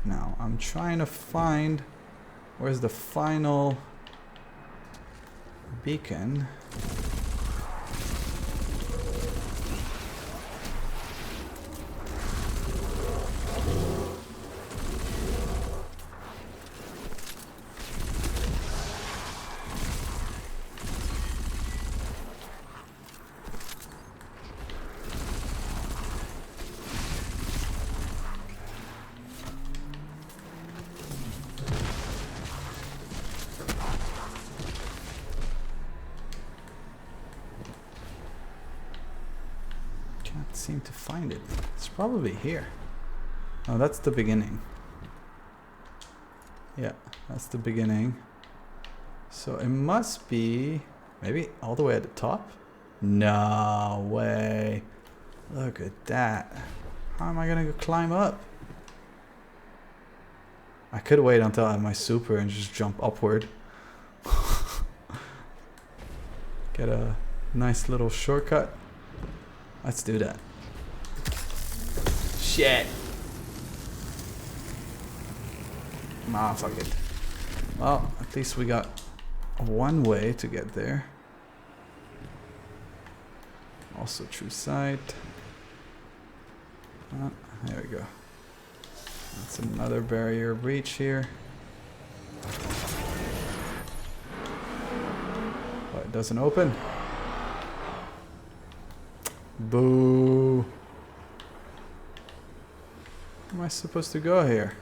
Now I'm trying to find where's the final beacon. seem to find it. It's probably here. Oh, that's the beginning. Yeah, that's the beginning. So it must be maybe all the way at the top? No way. Look at that. How am I gonna climb up? I could wait until I have my super and just jump upward. Get a nice little shortcut. Let's do that. Shit. Nah, fuck it. Well, at least we got one way to get there. Also true sight. There we go. That's another barrier breach here. But it doesn't open. Boo. Where am I supposed to go here?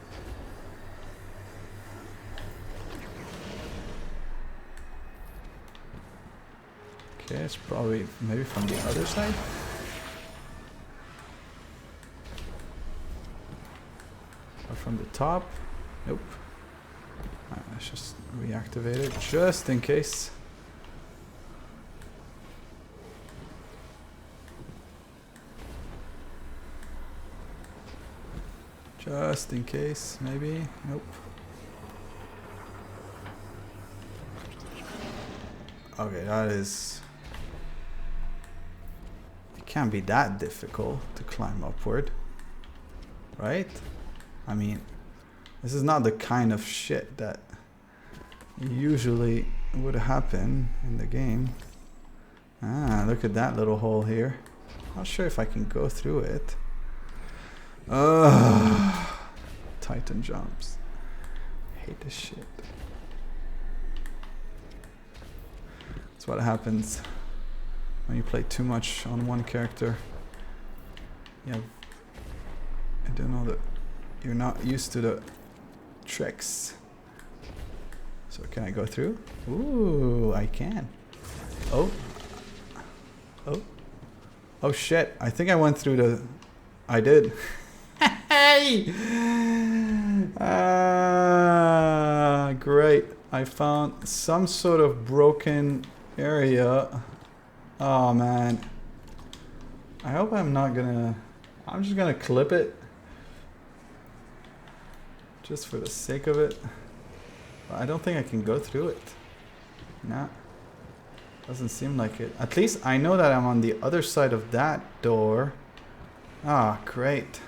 Okay, it's probably maybe from the other side. Or from the top. Nope. Alright, let's just reactivate it just in case. Just in case, maybe. Nope. Okay, that is... It can't be that difficult to climb upward. Right? I mean, this is not the kind of shit that usually would happen in the game. Ah, look at that little hole here. Not sure if I can go through it. Titan jumps. Hate this shit. That's what happens when you play too much on one character. Yeah, I don't know that you're not used to the tricks. So can I go through? Ooh, I can. Oh. Oh. Oh shit. I think I went through the... I did. Hey! Ah, great. I found some sort of broken area. Oh man. I hope I'm not gonna... I'm just gonna clip it. Just for the sake of it. But I don't think I can go through it. Nah. Doesn't seem like it. At least I know that I'm on the other side of that door. Ah, great.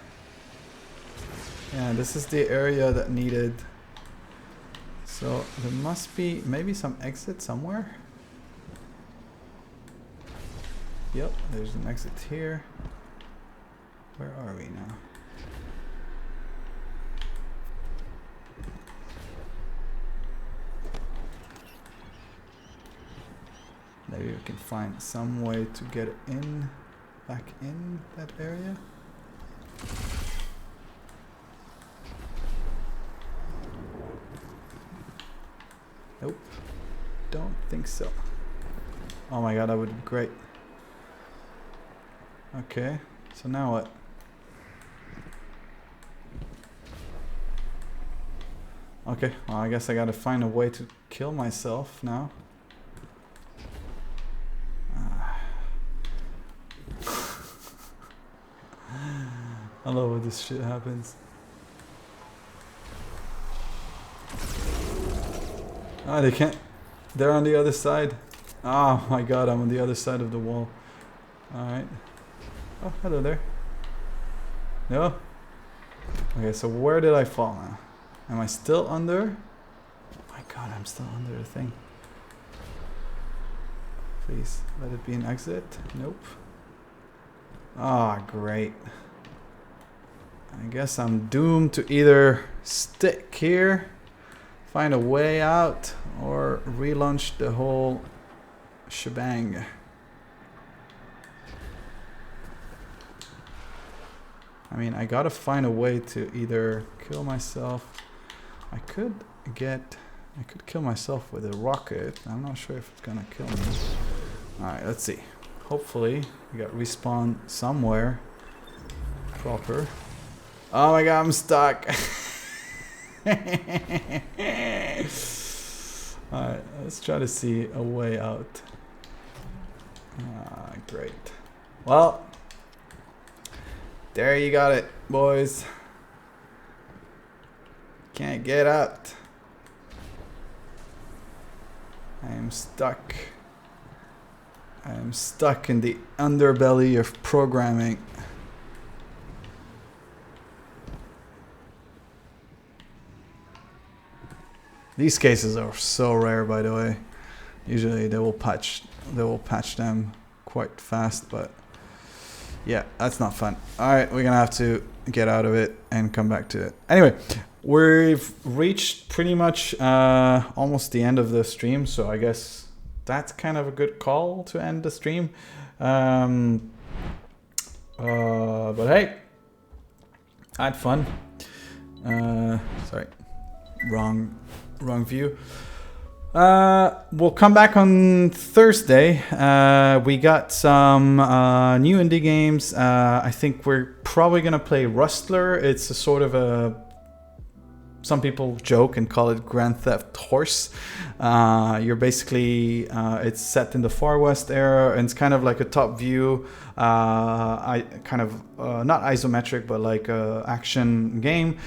Yeah, this is the area that needed. So there must be maybe some exit somewhere. Yep, there's an exit here. Where are we now? Maybe we can find some way to get in, back in that area. Nope, don't think so. Oh my god, that would be great. Okay, so now what? Okay, well I guess I gotta find a way to kill myself now. I love when this shit happens. Ah, they can't. They're on the other side. Oh my god, I'm on the other side of the wall. Alright. Oh, hello there. No? Okay, so where did I fall now? Am I still under? Oh my god, I'm still under the thing. Please, let it be an exit. Nope. Ah, great. I guess I'm doomed to either stick here, find a way out, or relaunch the whole shebang. I mean, I gotta find a way to either kill myself. I could kill myself with a rocket. I'm not sure if it's gonna kill me. Alright, let's see. Hopefully, we got respawn somewhere proper. Oh my god, I'm stuck. Alright, let's try to see a way out. Great. Well, there you got it, boys. Can't get out. I am stuck. I am stuck in the underbelly of programming. These cases are so rare, by the way. Usually they will patch them quite fast, but yeah, that's not fun. All right, we're gonna have to get out of it and come back to it. Anyway, we've reached pretty much almost the end of the stream, so I guess that's kind of a good call to end the stream. But hey, I had fun. Sorry, wrong view. We'll come back on Thursday. We got some new indie games. I think we're probably gonna play Rustler. It's a sort of a, some people joke and call it Grand Theft Horse. You're basically, it's set in the Far West era, and it's kind of like a top view, not isometric, but like a action game,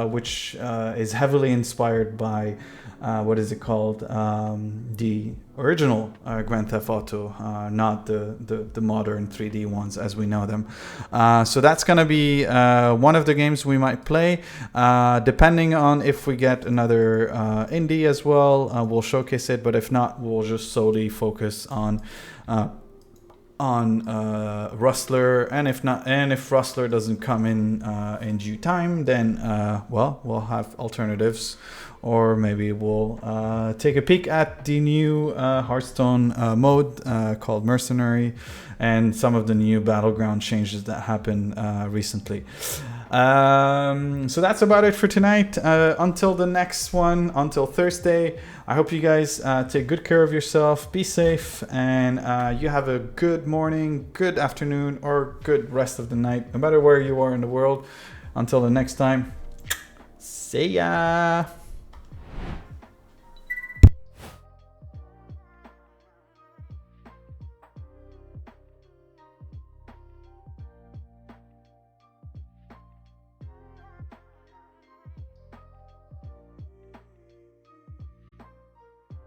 which is heavily inspired by what is it called? The original Grand Theft Auto, not the modern 3D ones as we know them. So that's gonna be one of the games we might play. Depending on if we get another indie as well, we'll showcase it. But if not, we'll just solely focus on Rustler. And if not, and if Rustler doesn't come in due time, then well, we'll have alternatives. Or maybe we'll take a peek at the new Hearthstone mode called Mercenary, and some of the new battleground changes that happened recently. So that's about it for tonight. Until the next one, until Thursday, I hope you guys take good care of yourself, be safe, and you have a good morning, good afternoon, or good rest of the night, no matter where you are in the world. Until the next time, see ya!